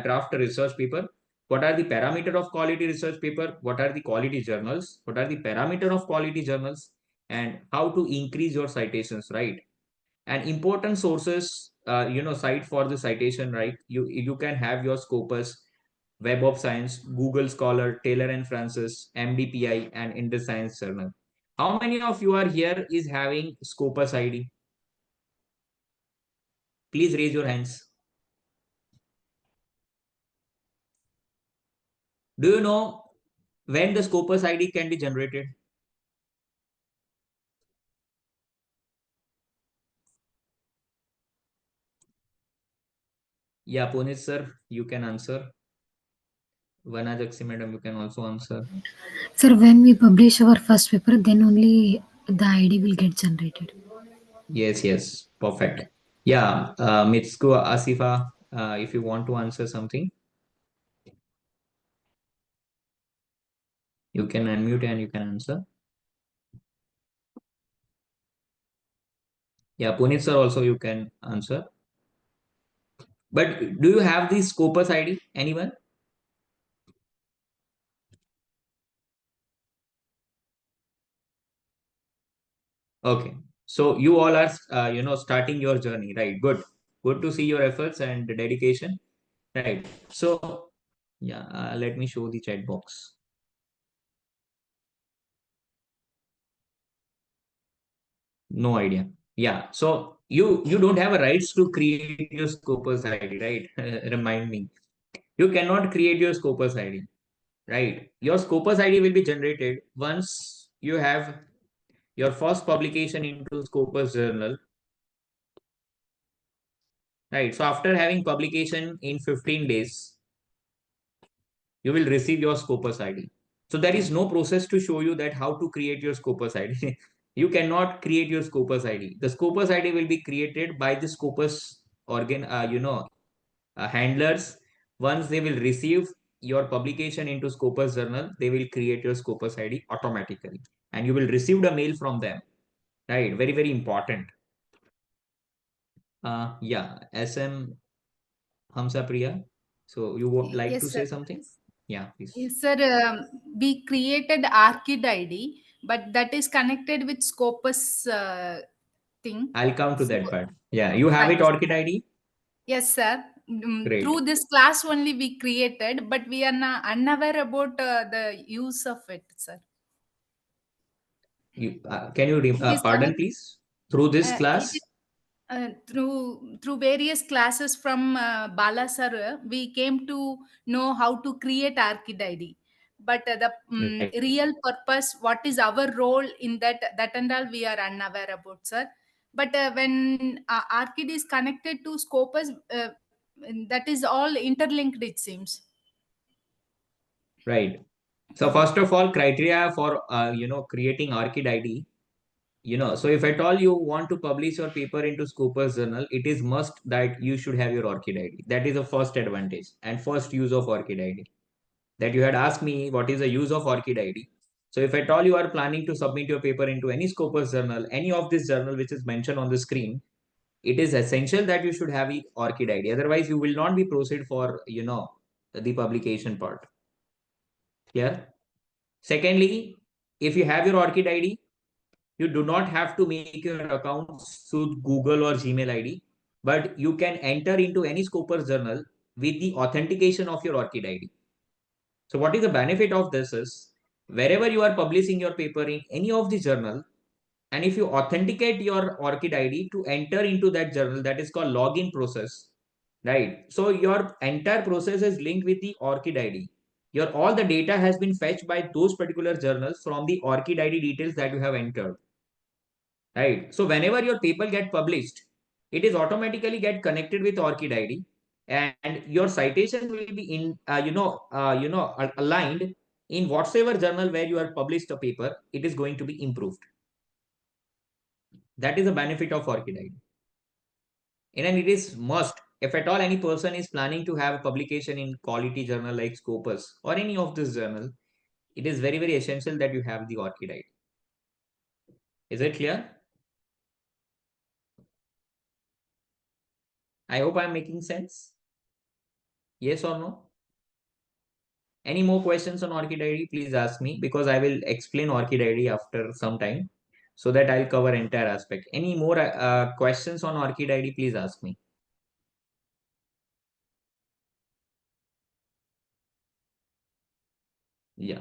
draft a research paper. What are the parameter of quality research paper? What are the quality journals? What are the parameter of quality journals? And how to increase your citations, right? And important sources, cite for the citation, right? You can have your Scopus, Web of Science, Google Scholar, Taylor and Francis, MDPI, and Indus Science Journal. How many of you are here is having Scopus ID? Please raise your hands. Do you know when the Scopus ID can be generated? Yeah, Punit sir, you can answer. Vanajakshi madam, you can also answer. Sir, when we publish our first paper, then only the ID will get generated. Yes, perfect. Yeah, Mitsuko, Asifa, if you want to answer something, you can unmute and you can answer. Yeah, Punit sir, also you can answer. But do you have the Scopus ID? Anyone? Okay. So you all are, starting your journey, right? Good to see your efforts and dedication, right? So, yeah, let me show the chat box. No idea. Yeah. So you don't have a rights to create your Scopus ID, right? Remind me. You cannot create your Scopus ID, right? Your Scopus ID will be generated once you have your first publication into Scopus journal, right? So after having publication in 15 days, you will receive your Scopus ID. So there is no process to show you that how to create your Scopus ID. You cannot create your Scopus ID. The Scopus ID will be created by the Scopus handlers. Once they will receive your publication into Scopus journal, they will create your Scopus ID automatically, and you will receive the mail from them. Right? Very, very important. Yeah, SM Hamsa Priya. So you would like Yes, to sir. say something? Yeah, please. Yes, sir. We created ARCID ID, but that is connected with Scopus thing. I'll come to that So, part. Yeah, you have it, yes, ORCID ID? yes, sir. Great. Through this class only we created, but we are not unaware about the use of it, sir. Can you It is pardon, please? Through this it class? is, through various classes from Bala sir, we came to know how to create ARCID ID. But the Right. real purpose, what is our role in that and all, we are unaware about, sir. But when ARCID is connected to Scopus, that is all interlinked, it seems. Right. So first of all, criteria for creating ORCID ID. So if at all you want to publish your paper into Scopus journal, it is must that you should have your ORCID ID. That is the first advantage and first use of ORCID ID. that you had asked me what is the use of ORCID ID. So if at all you are planning to submit your paper into any Scopus journal, any of this journal which is mentioned on the screen, it is essential that you should have the ORCID ID. Otherwise, you will not be proceed for, the publication part. Clear? Secondly, if you have your ORCID ID, you do not have to make your account through Google or Gmail ID, but you can enter into any Scopus journal with the authentication of your ORCID ID. So what is the benefit of this is, wherever you are publishing your paper in any of the journal, and if you authenticate your ORCID ID to enter into that journal, that is called login process, right? So your entire process is linked with the ORCID ID. Your all the data has been fetched by those particular journals from the ORCID ID details that you have entered, right? So whenever your paper get published, it is automatically get connected with ORCID ID, and your citation will be in aligned in whatsoever journal where you are published a paper. It is going to be improved. That is the benefit of ORCID ID. And it is must, if at all any person is planning to have a publication in quality journal like Scopus or any of this journal, it is very, very essential that you have the ORCID ID. Is it clear? I hope I am making sense. Yes or no? Any more questions on ORCID ID, please ask me, because I will explain ORCID ID after some time, so that I'll cover entire aspect. Any more questions on ORCID ID, please ask me. Yeah.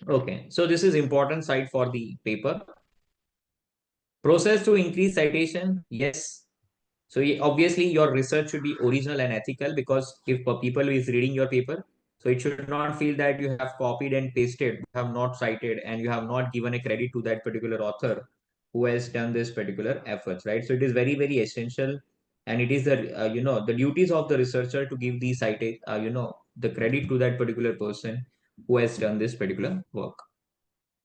Okay, so this is important side for the paper. Process to increase citation, yes. So obviously your research should be original and ethical, because if people is reading your paper, so it should not feel that you have copied and pasted, you have not cited, and you have not given a credit to that particular author who has done this particular efforts, right? So it is very, very essential, and it is the the duties of the researcher to give the cited the credit to that particular person who has done this particular work.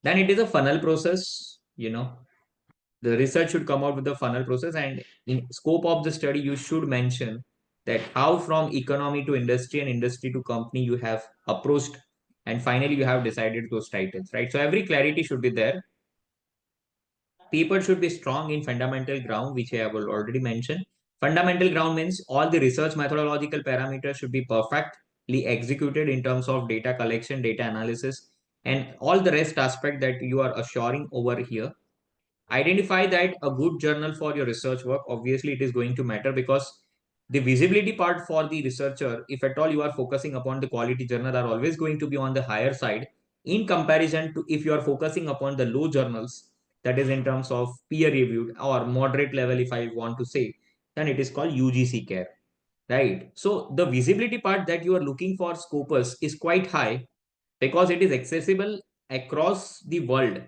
Then it is a funnel process. The research should come out with the funnel process, and in scope of the study you should mention that how from economy to industry and industry to company you have approached, and finally you have decided those titles, right? So every clarity should be there. Paper should be strong in fundamental ground, which I have already mentioned. Fundamental ground means all the research methodological parameters should be perfectly executed in terms of data collection, data analysis, and all the rest aspect that you are assuring over here. Identify that a good journal for your research work. Obviously it is going to matter, because the visibility part for the researcher, if at all you are focusing upon the quality journal, are always going to be on the higher side in comparison to if you are focusing upon the low journals, that is in terms of peer reviewed or moderate level, if I want to say, then it is called UGC care, right? So the visibility part that you are looking for Scopus is quite high, because it is accessible across the world,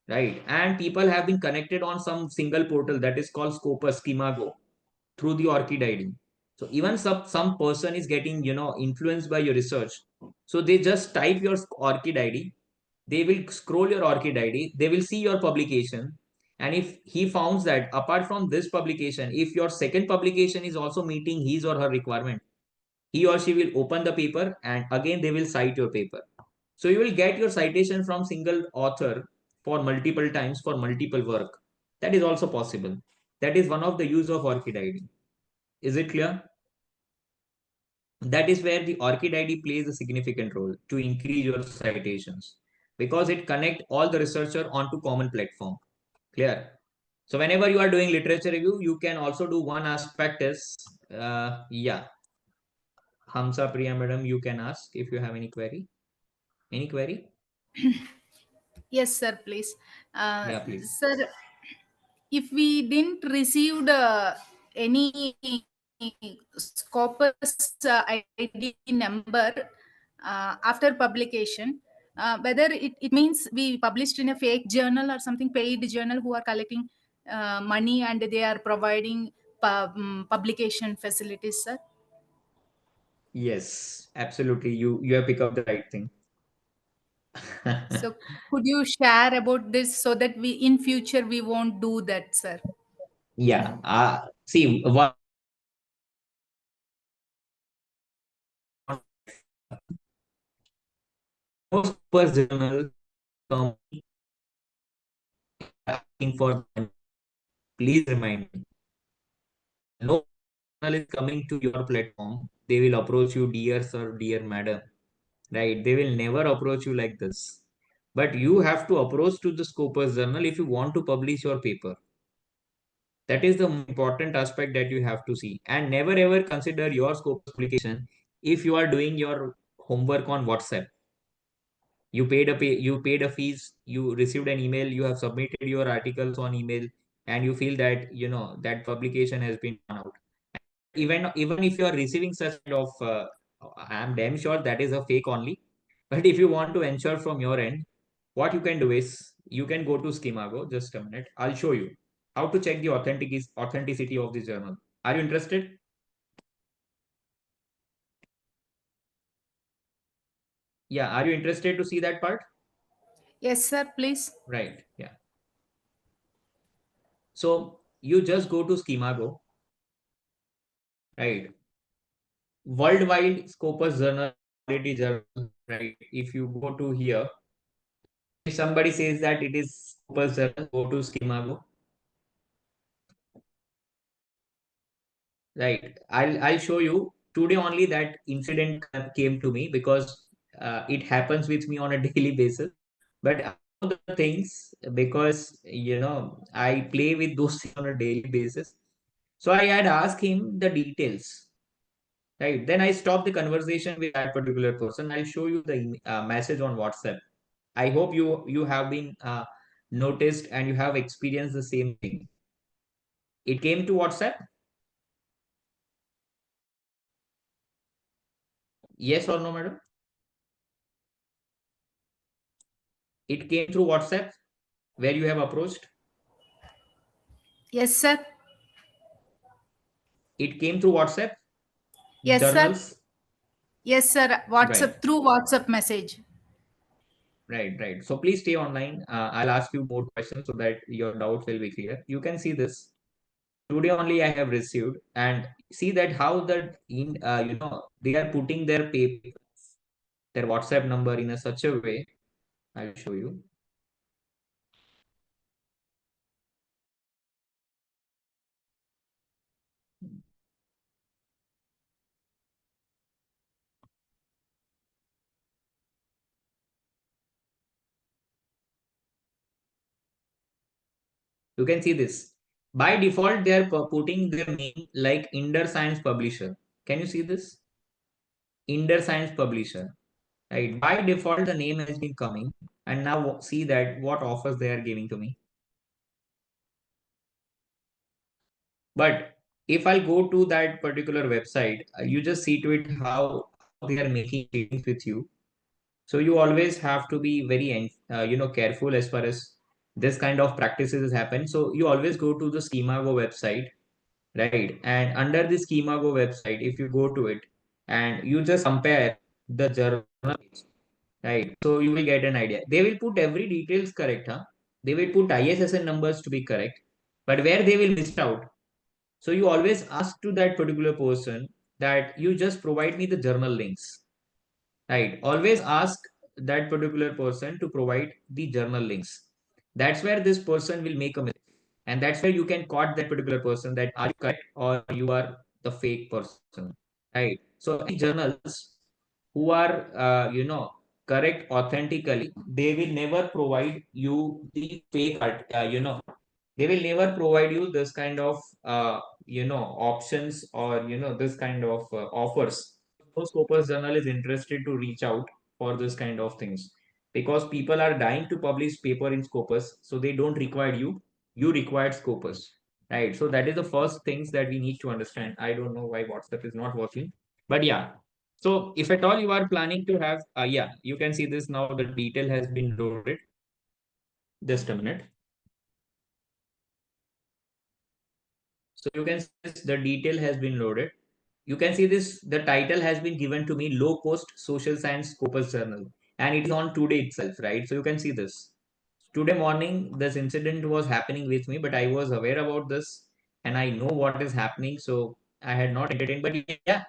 right? And people have been connected on some single portal that is called Scopus Schemago through the ORCID ID. So even some person is getting influenced by your research, so they just type your ORCID ID, they will scroll your ORCID ID, they will see your publication, and if he finds that apart from this publication, if your second publication is also meeting his or her requirement, he or she will open the paper and again they will cite your paper. So you will get your citation from single author for multiple times for multiple work. That is also possible. That is one of the use of ORCID ID. Is it clear? That is where the ORCID ID plays a significant role to increase your citations, because it connects all the researcher onto common platform. Clear? So whenever you are doing literature review, you can also do one aspect is, Hamsa Priya madam, you can ask if you have any query. Any query? Yes, sir, please. Yeah, please. Sir, if we didn't receive any Scopus ID number after publication, whether it means we published in a fake journal or something, paid journal who are collecting money and they are providing publication facilities, sir? Yes, absolutely. You have picked up the right thing. So could you share about this so that we in future we won't do that, sir? Yeah. See, one No Scopus journal company asking for money. Please remind me. No journal is coming to your platform. They will approach you, dear sir, dear madam. Right? They will never approach you like this. But you have to approach to the Scopus journal if you want to publish your paper. That is the important aspect that you have to see. And never ever consider your Scopus publication if you are doing your homework on WhatsApp. You paid a fees, you received an email, you have submitted your articles on email, and you feel that that publication has been done out. Even if you are receiving such kind of I am damn sure that is a fake only. But if you want to ensure from your end, what you can do is you can go to Schemago. Just a minute, I'll show you how to check the authenticity of the journal. Are you interested? Yeah, are you interested to see that part? Yes, sir, please. Right, yeah. So you just go to Schemago, right? Worldwide Scopus journal, quality journal, right? If you go to here, if somebody says that it is Scopus journal, go to Schemago. Right. I'll show you today only that incident came to me because it happens with me on a daily basis. But I know the things because I play with those things on a daily basis. So I had asked him the details. Right. Then I stopped the conversation with that particular person. I'll show you the message on WhatsApp. I hope you have been noticed and you have experienced the same thing. It came to WhatsApp. Yes or no, madam? It came through WhatsApp where you have approached. Yes, sir. It came through WhatsApp Yes, sir. journals. Yes, sir. WhatsApp, Right. through WhatsApp message. Right. So please stay online. I'll ask you more questions so that your doubts will be clear. You can see this. Today only I have received, and see that how that they are putting their paper, their WhatsApp number in a such a way. I'll show you. You can see this. By default, they are putting their name like Inder Science Publisher. Can you see this? Inder Science Publisher. Right. By default, the name has been coming, and now see that what offers they are giving to me. But if I go to that particular website, you just see to it how they are making dealings with you. So you always have to be very careful as far as this kind of practices happen. So you always go to the Schemago website, right? And under the Schemago website, if you go to it and you just compare the journal, right? So you will get an idea. They will put every details correct, huh? They will put ISSN numbers to be correct, but where they will miss out. So you always ask to that particular person that you just provide me the journal links, right? Always ask that particular person to provide the journal links. That's where this person will make a mistake, and that's where you can caught that particular person that are you correct or you are the fake person, right? So any journals who are correct authentically, they will never provide you the fake art, they will never provide you this kind of options or this kind of offers. No Scopus journal is interested to reach out for this kind of things because people are dying to publish paper in Scopus, so they don't require you require Scopus, right? So that is the first things that we need to understand. I don't know why WhatsApp is not working, but yeah. So if at all you are planning to have yeah, you can see this now, the detail has been loaded. Just a minute. So you can see this, the detail has been loaded. You can see this, the title has been given to me, Low Cost Social Science Scopus Journal, and it is on today itself, right? So you can see this. Today morning, this incident was happening with me, but I was aware about this and I know what is happening. So I had not entertained, but yeah,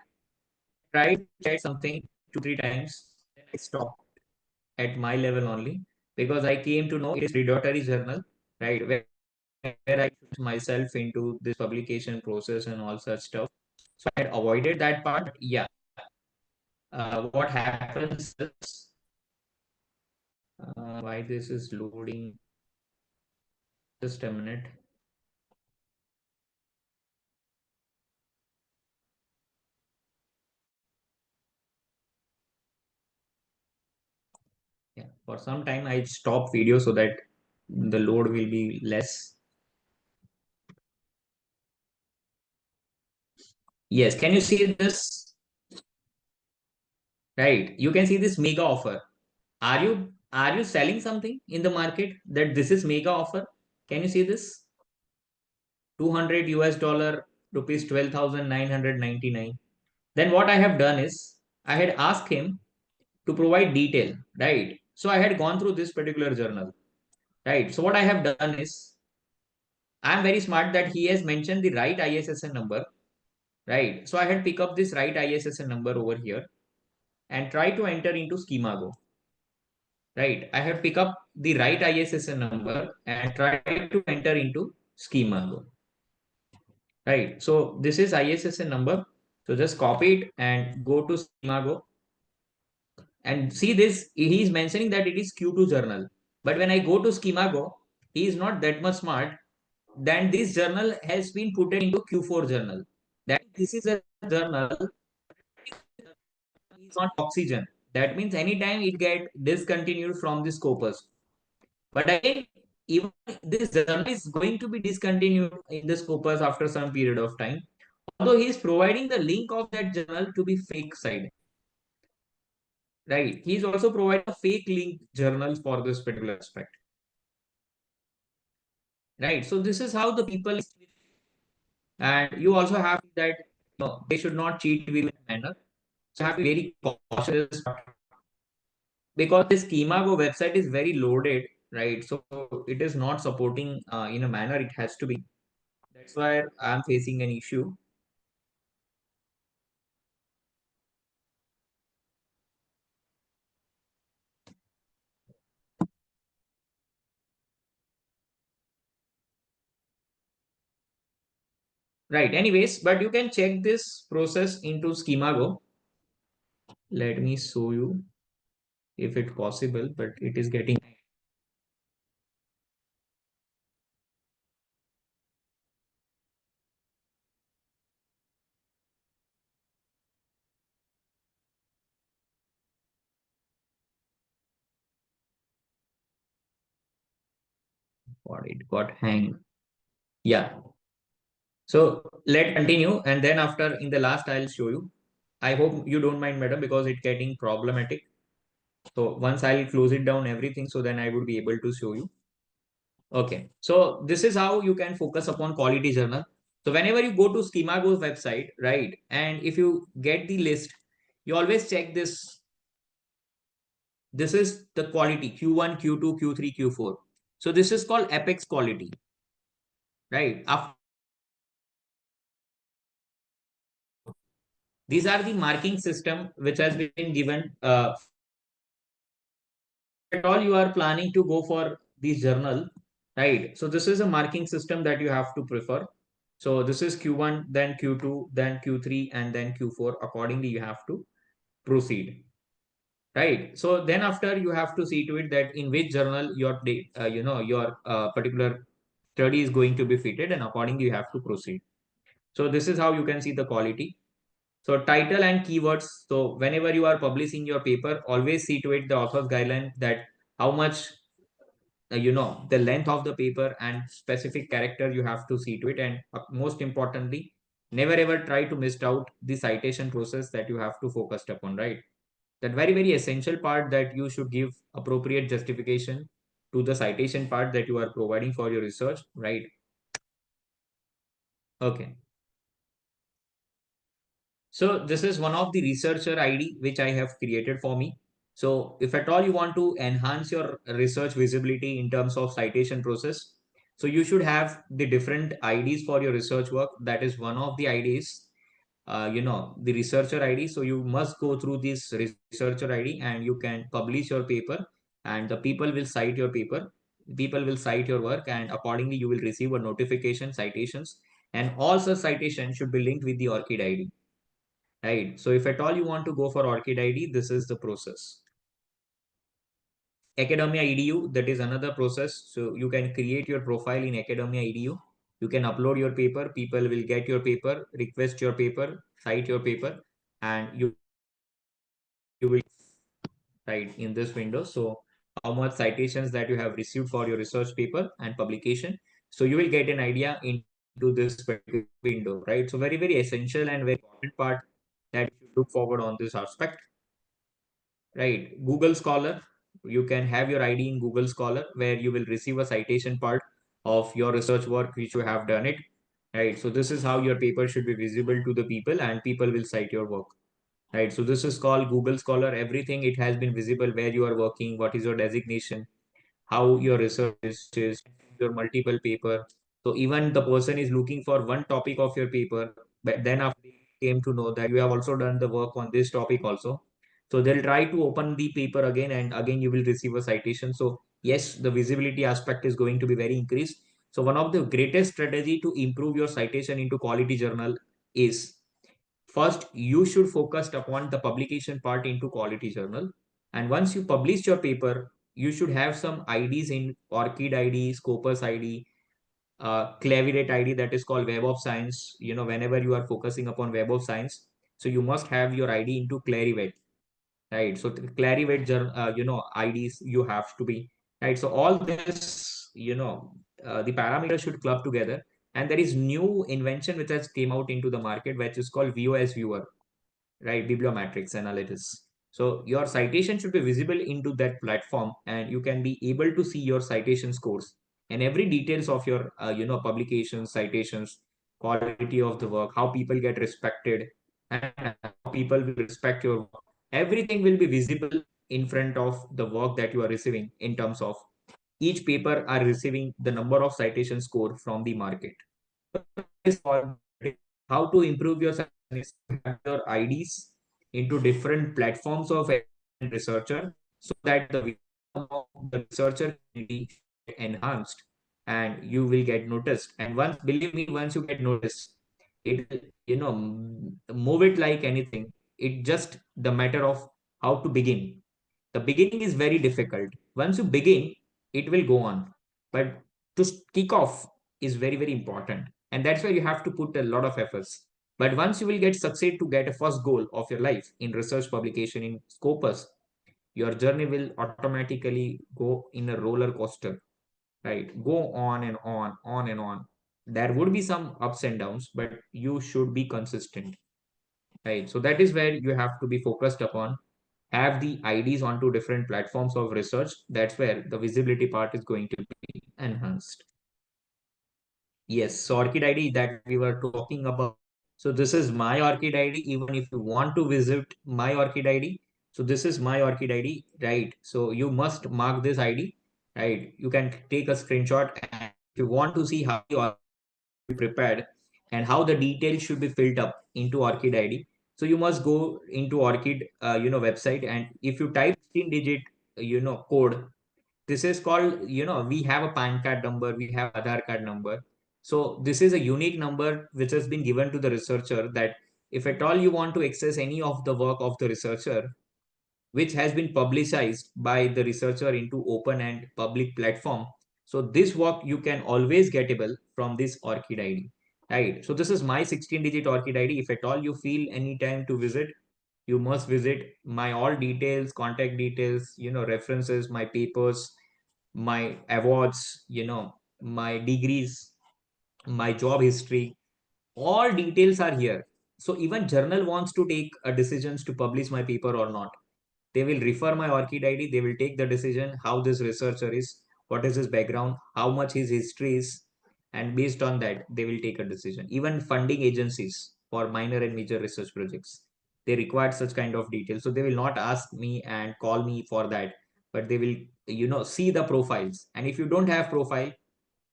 tried to check something 2, 3 times. I stopped. at my level only, because I came to know it is predatory journal, right? Where I put myself into this publication process and all such stuff. So I had avoided that part. But yeah, what happens is, why this is loading? Just a minute. Yeah, for some time I stop video so that the load will be less. Yes, can you see this? Right, you can see this mega offer. Are you selling something in the market that this is mega offer? Can you see this? 200 US dollar, rupees 12,999. Then what I have done is I had asked him to provide detail, right? So I had gone through this particular journal, right? So what I have done is I'm very smart that he has mentioned the right ISSN number, right? So I had pick up this right ISSN number over here and try to enter into Schemago, right? I have pick up the right ISSN number and try to enter into Schemago, right? So this is ISSN number. So just copy it and go to Schemago and see this. He is mentioning that it is Q2 journal. But when I go to Schemago, he is not that much smart. Then this journal has been put into Q4 journal. That this is a journal is on oxygen. That means anytime it get discontinued from the Scopus. But again, even this journal is going to be discontinued in the Scopus after some period of time. Although he is providing the link of that journal to be fake side. Right. He is also providing a fake link journal for this particular aspect. Right. So this is how the people, and you also have that they should not cheat with you in a manner. So you have to be very cautious because this Schemago website is very loaded, right? So it is not supporting in a manner it has to be. That's why I'm facing an issue. Right. Anyways, but you can check this process into Schemago. Let me show you if it's possible, but it is getting. What, it got hang. Yeah. So let's continue, and then after in the last I'll show you. I hope you don't mind, madam, because it's getting problematic. So once I'll close it down everything, so then I would be able to show you. Okay, so this is how you can focus upon quality journal. So whenever you go to Schemago's website, right, and if you get the list, you always check this. This is the quality Q1, Q2, Q3, Q4. So this is called Apex quality, right? After these are the marking system which has been given. At all you are planning to go for this journal, right? So this is a marking system that you have to prefer. So this is Q1, then Q2, then Q3, and then Q4. Accordingly, you have to proceed, right? So then after you have to see to it that in which journal your your particular study is going to be fitted, and accordingly you have to proceed. So this is how you can see the quality. So title and keywords. So whenever you are publishing your paper, always see to it the author's guideline that how much the length of the paper and specific character you have to see to it, and most importantly, never ever try to miss out the citation process that you have to focus upon, right? That very very essential part that you should give appropriate justification to the citation part that you are providing for your research, right? Okay. So this is one of the researcher ID which I have created for me. So if at all you want to enhance your research visibility in terms of citation process, so you should have the different IDs for your research work. That is one of the IDs. the researcher ID. So you must go through this researcher ID and you can publish your paper, and the people will cite your paper, people will cite your work, and accordingly you will receive a notification citations, and all such citations should be linked with the ORCID ID. Right. So if at all you want to go for ORCID ID, this is the process. Academia EDU, that is another process. So you can create your profile in Academia EDU. You can upload your paper, people will get your paper, request your paper, cite your paper, and you will write in this window. So how much citations that you have received for your research paper and publication. So you will get an idea into this window, right? So very, very essential and very important part that you look forward on this aspect. Right. Google Scholar, you can have your ID in Google Scholar where you will receive a citation part of your research work which you have done it. Right. So this is how your paper should be visible to the people and people will cite your work. Right. So this is called Google Scholar. Everything, it has been visible where you are working, what is your designation, how your research is, your multiple paper. So even the person is looking for one topic of your paper, but then after they came to know that you have also done the work on this topic also. So they'll try to open the paper again and again you will receive a citation. So yes, the visibility aspect is going to be very increased. So one of the greatest strategy to improve your citation into quality journal is, first, you should focus upon the publication part into quality journal. And once you publish your paper, you should have some IDs in ORCID ID, Scopus ID, Clevirate ID, that is called Web of Science. Whenever you are focusing upon Web of Science, so you must have your ID into Clarivate, right? So Clarivate, IDs you have to be, right? So all this, the parameters should club together. And there is new invention which has came out into the market, which is called VOS Viewer, right? Bibliometrics analysis. So your citation should be visible into that platform and you can be able to see your citation scores and every details of your, publications, citations, quality of the work, how people get respected and how people will respect your work. Everything will be visible in front of the work that you are receiving in terms of each paper are receiving the number of citation score from the market. How to improve your IDs into different platforms of researcher so that the researcher will be enhanced and you will get noticed. And believe me, once you get noticed, it move it like anything. It just the matter of how to begin. The beginning is very difficult. Once you begin, it will go on. But to kick off is very, very important. And that's where you have to put a lot of efforts. But once you will succeed to get a first goal of your life in research publication in Scopus, your journey will automatically go in a roller coaster, right? Go on and on and on. There would be some ups and downs, but you should be consistent, right? So that is where you have to be focused upon, have the IDs onto different platforms of research. That's where the visibility part is going to be enhanced. Yes, so ORCID ID that we were talking about. So this is my ORCID ID. Even if you want to visit my ORCID ID, so this is my ORCID ID, right? So you must mark this ID, right? You can take a screenshot and if you want to see how the ORCID be prepared and how the details should be filled up into ORCID ID. So you must go into ORCID, website, and if you type 16-digit, code, this is called, we have a PAN card number, we have Aadhaar card number. So this is a unique number which has been given to the researcher that if at all you want to access any of the work of the researcher, which has been publicized by the researcher into open and public platform. So this work you can always getable from this ORCID ID, right? So this is my 16-digit ORCID ID. If at all you feel any time to visit, you must visit my all details, contact details, references, my papers, my awards, my degrees, my job history, all details are here. So even journal wants to take a decisions to publish my paper or not, they will refer my ORCID ID, they will take the decision how this researcher is, what is his background, how much his history is, and based on that, they will take a decision. Even funding agencies for minor and major research projects, they require such kind of details. So they will not ask me and call me for that, but they will, see the profiles. And if you don't have profile,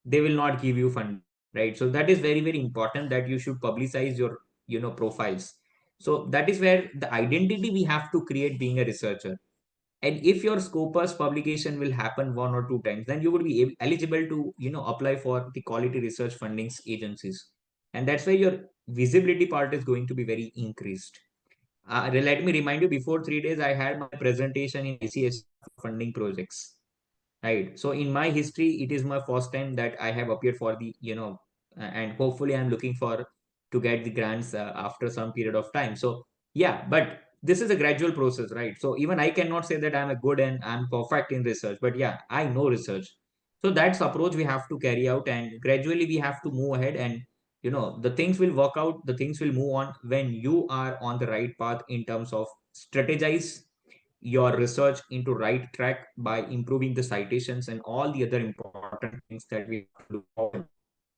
they will not give you funding, right? So that is very, very important that you should publicize your profiles. So that is where the identity we have to create being a researcher. And if your Scopus publication will happen 1 or 2 times, then you would be eligible to apply for the quality research fundings agencies, and that's why your visibility part is going to be very increased. Let me remind you, before 3 days I had my presentation in ICS funding projects, right? So in my history, it is my first time that I have appeared for the and hopefully I'm looking for to get the grants after some period of time. So yeah, but this is a gradual process, right? So even I cannot say that I'm a good and I'm perfect in research, but yeah, I know research. So that's approach we have to carry out, and gradually we have to move ahead, and the things will work out, the things will move on when you are on the right path in terms of strategize your research into right track by improving the citations and all the other important things that we have to do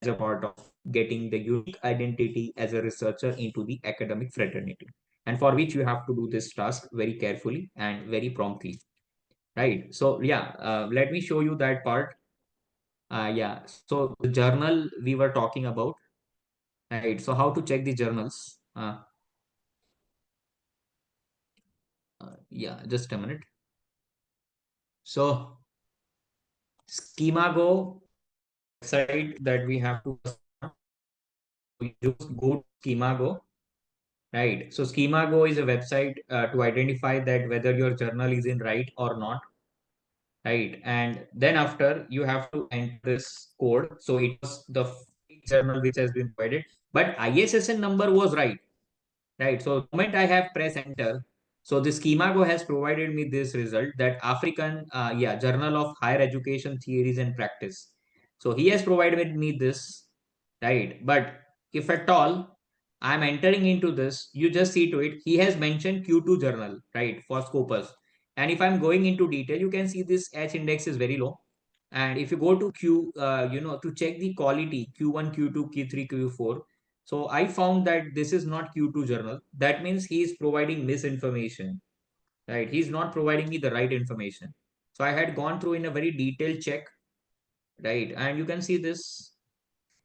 as a part of getting the unique identity as a researcher into the academic fraternity, and for which you have to do this task very carefully and very promptly, right? So yeah, let me show you that part. Yeah, so the journal we were talking about, right? So how to check the journals? Yeah, just a minute. So Schemago website that we have to just go to Schemago, right? So Schemago is a website to identify that whether your journal is in right or not, right? And then after you have to enter this code. So it was the journal which has been provided, but ISSN number was right. Right. So the moment I have press enter, so the Schemago has provided me this result that African, Journal of Higher Education Theories and Practice. So he has provided me this, right? But if at all I'm entering into this, you just see to it, he has mentioned Q2 journal, right, for Scopus. And if I'm going into detail, you can see this H index is very low. And if you go to to check the quality Q1, Q2, Q3, Q4, so I found that this is not Q2 journal. That means he is providing misinformation, right? He's not providing me the right information. So I had gone through in a very detailed check, right? And you can see this.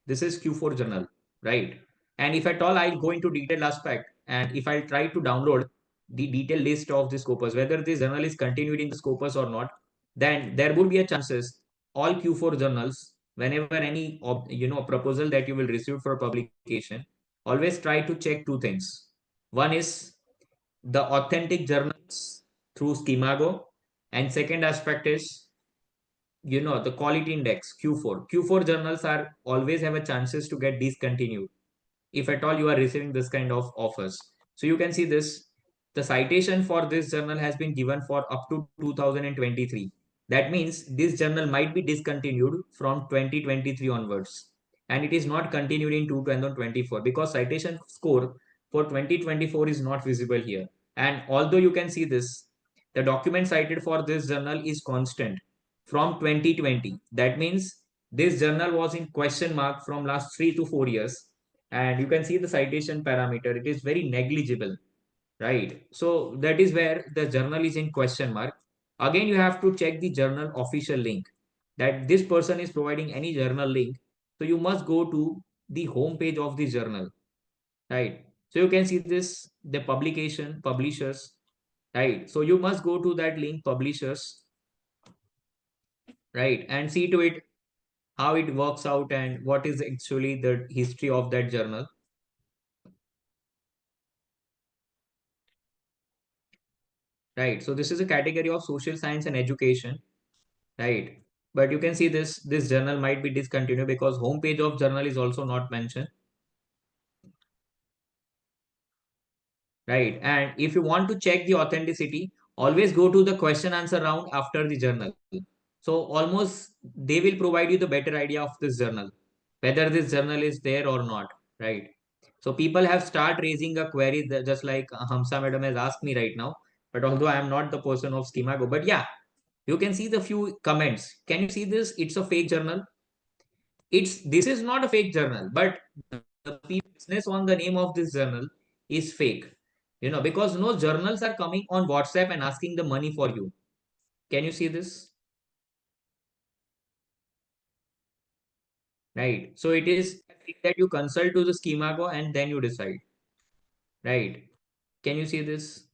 This is Q4 journal, right? And if at all I go into detailed aspect, and if I try to download the detailed list of the Scopus, whether this journal is continued in the Scopus or not, then there would be a chances all Q4 journals, whenever any proposal that you will receive for publication, always try to check two things. One is the authentic journals through Schemago, and second aspect is the quality index Q4 journals are always have a chances to get discontinued if at all you are receiving this kind of offers. So you can see this, the citation for this journal has been given for up to 2023. That means this journal might be discontinued from 2023 onwards, and it is not continued in 2024 because citation score for 2024 is not visible here. And although you can see this, the document cited for this journal is constant from 2020. That means this journal was in question mark from last 3 to 4 years, and you can see the citation parameter, it is very negligible, right? So that is where the journal is in question mark. Again, you have to check the journal official link, that this person is providing any journal link, so you must go to the home page of the journal, right? So you can see this, the publication publishers, right? So you must go to that link publishers, right, and see to it how it works out and what is actually the history of that journal. Right. So this is a category of social science and education, right? But you can see this journal might be discontinued because homepage of journal is also not mentioned, right? And if you want to check the authenticity, always go to the question answer round after the journal. So almost they will provide you the better idea of this journal, whether this journal is there or not, right? So people have start raising a query that just like Hamsa madam has asked me right now. But although I am not the person of Schemago, but yeah, you can see the few comments. Can you see this? It's a fake journal. This is not a fake journal, but the business on the name of this journal is fake. Because no journals are coming on WhatsApp and asking the money for you. Can you see this? Right. So it is that you consult to the Schemago and then you decide. right? Can you see this?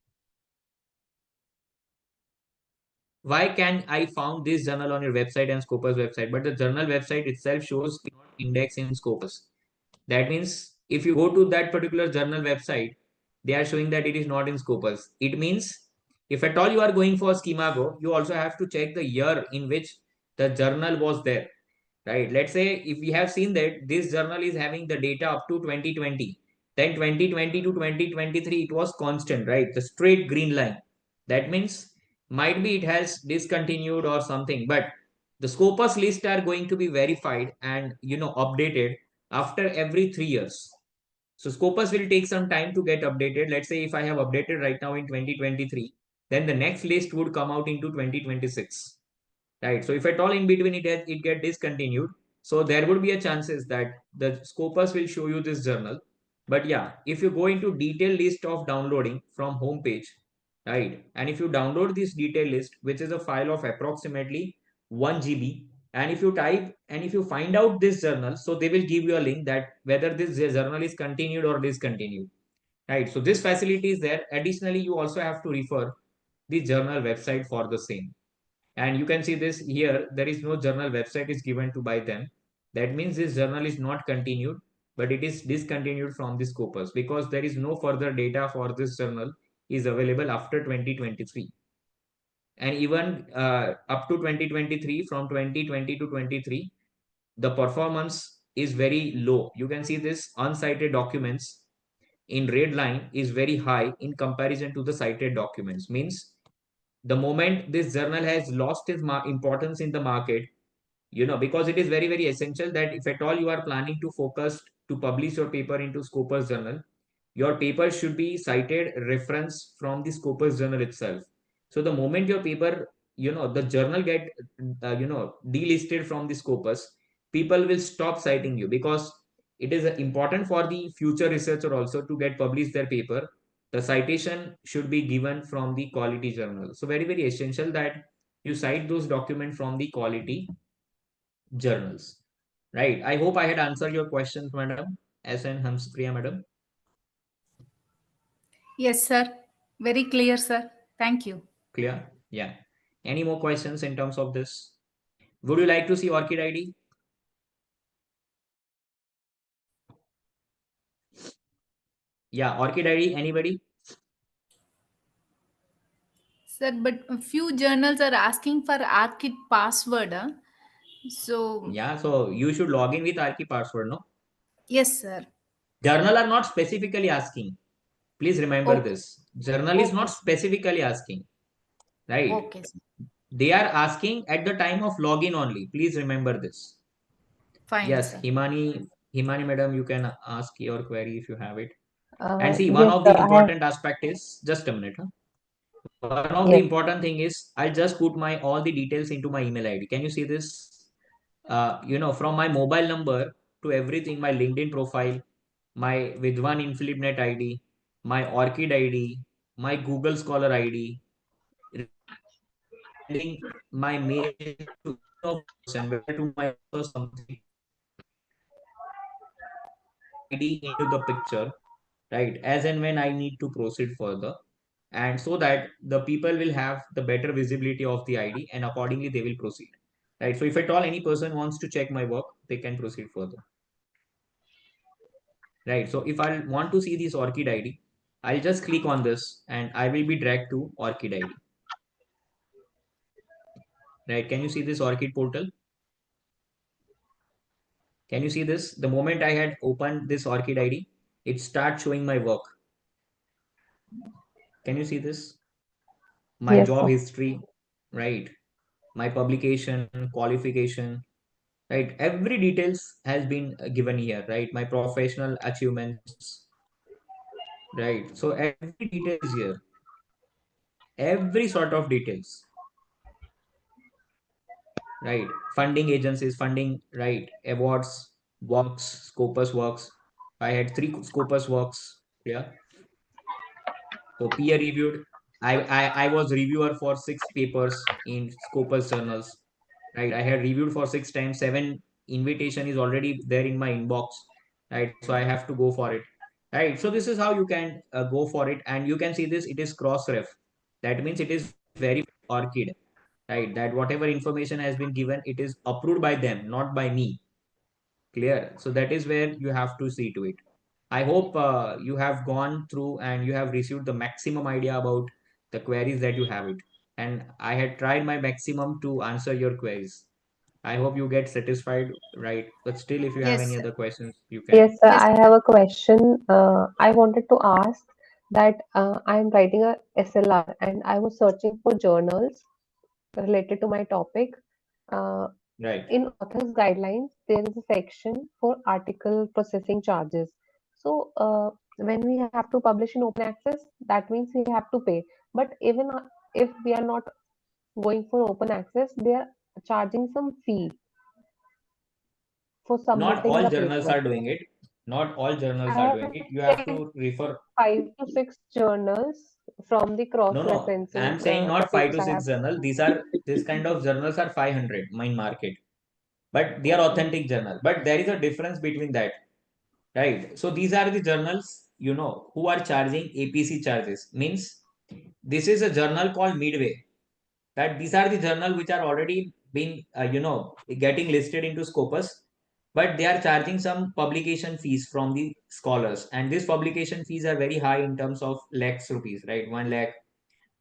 Why can I found this journal on your website and Scopus website, but the journal website itself shows not index in Scopus? That means if you go to that particular journal website, they are showing that it is not in Scopus. It means if at all you are going for Schemago, you also have to check the year in which the journal was there, right? Let's say if we have seen that this journal is having the data up to 2020, then 2020 to 2023, it was constant, right? The straight green line. That means might be it has discontinued or something, but the Scopus list are going to be verified and updated after every 3 years. So Scopus will take some time to get updated. Let's say if I have updated right now in 2023, then the next list would come out into 2026. Right. So if at all in between it get discontinued, so there would be a chances that the Scopus will show you this journal. But yeah, if you go into detailed list of downloading from home page, right, and if you download this detailed list, which is a file of approximately 1 GB, and if you type and if you find out this journal, so they will give you a link that whether this journal is continued or discontinued. Right. So this facility is there. Additionally, you also have to refer the journal website for the same. And you can see this here, there is no journal website is given to by them. That means this journal is not continued, but it is discontinued from the Scopus because there is no further data for this journal is available after 2023. And even up to 2023, from 2020 to 23, the performance is very low. You can see this uncited documents in red line is very high in comparison to the cited documents. Means the moment this journal has lost its importance in the market, because it is very, very essential that if at all you are planning to focus to publish your paper into Scopus journal, your paper should be cited reference from the Scopus journal itself. So the moment your paper, the journal get, delisted from the Scopus, people will stop citing you because it is important for the future researcher also to get published their paper. The citation should be given from the quality journal. So very, very essential that you cite those documents from the quality journals, right? I hope I had answered your questions, madam. SN Hamspriya, madam. Yes, sir. Very clear, sir. Thank you. Clear? Yeah. Any more questions in terms of this? Would you like to see ORCID ID? Yeah, ORCID ID, anybody? Sir, but a few journals are asking for ARCID password. So, Yeah, so you should log in with ARCID password, no? yes, sir. Journal are not specifically asking. Please remember Okay. this. Journal is Okay, not sir. specifically asking, right? Okay, sir. They are asking at the time of login only. Please remember this. Fine, Yes, sir. Himani madam, you can ask your query if you have it. Uh, And see, one yes, of sir, the I have. important aspect is just a minute. One of the Yes. important thing is I'll just put my all the details into my email ID. Can you see this? From my mobile number to everything, my LinkedIn profile, my Vidwan InflipNet ID, my ORCID ID, my Google Scholar ID, sending my mail to of person, whether to my or something ID into the picture, right? As and when I need to proceed further, and so that the people will have the better visibility of the ID and accordingly they will proceed, right? So if at all any person wants to check my work, they can proceed further, right? So if I want to see this ORCID ID, I'll just click on this and I will be dragged to ORCID ID, right? Can you see this ORCID portal? Can you see this? The moment I had opened this ORCID ID, it starts showing my work. Can you see this? My Yes, job sir. history, right? My publication, qualification, right? Every details has been given here, right? My professional achievements, right? So every detail is here, every sort of details, right? Funding agencies, funding, right? Awards, works, Scopus works. I had 3 Scopus works. Yeah. So peer reviewed. I was reviewer for 6 papers in Scopus journals. Right. I had reviewed for 6 times. 7 invitation is already there in my inbox. Right. So I have to go for it. right? So this is how you can go for it, and you can see this. It is cross-ref. That means it is very ORCID, right? That whatever information has been given, it is approved by them, not by me. Clear? So that is where you have to see to it. I hope you have gone through and you have received the maximum idea about the queries that you have it. And I had tried my maximum to answer your queries. I hope you get satisfied, right? But still, if you have any Yes, other questions, you can. Yes, sir, yes, I have a question. I wanted to ask that I'm writing a SLR and I was searching for journals related to my topic. Uh, Right. in author's guidelines, there is a section for article processing charges. So when we have to publish in open access, that means we have to pay. But even if we are not going for open access, they are charging some fee for Not submitting all the journals paper. are doing it. Not all I journals are have doing it. You have checked to refer. 5 to 6 journals from the No. cross-referencing I'm saying the not five papers to I have. six journal. These are this kind of journals are 500 main market, but they are Okay. authentic journal. But there is a difference between that, right? So these are the journals, who are charging APC charges. Means this is a journal called Midway. That these are the journal which are already been, getting listed into Scopus, but they are charging some publication fees from the scholars, and these publication fees are very high in terms of lakhs rupees, right? 1 lakh,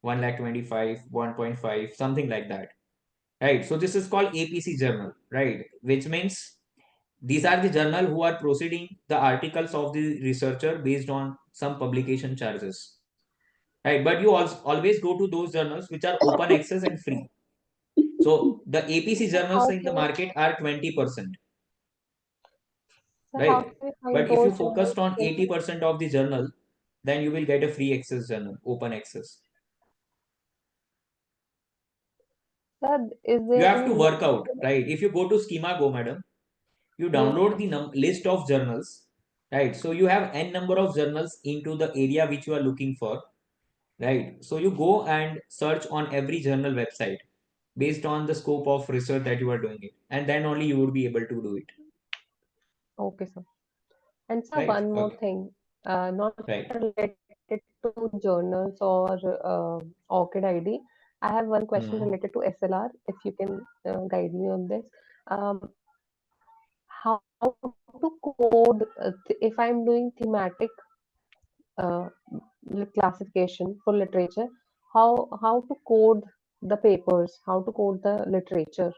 1 lakh 25, 1.5, something like that, right? So this is called APC journal, right? Which means these are the journal who are proceeding the articles of the researcher based on some publication charges, right? But you also always go to those journals which are open access and free. So the APC So journals how in the can we, market are 20%, so how right? can we find But if you those journals focused on in, 80% of the journal, then you will get a free access journal, open access. sir, is You there have any to way work out, right? If you go to Schema Go, madam, you yes, download the list of journals, right? So you have n number of journals into the area which you are looking for, right? So you go and search on every journal website based on the scope of research that you are doing it, and then only you would be able to do it, okay, sir. And sir, right? one more Okay, thing, not right. related to journals or ORCID ID. I have one question Mhm. related to SLR, if you can guide me on this. Um, how to code, if I'm doing thematic uh, classification for literature, how to code the papers, how to code the literature,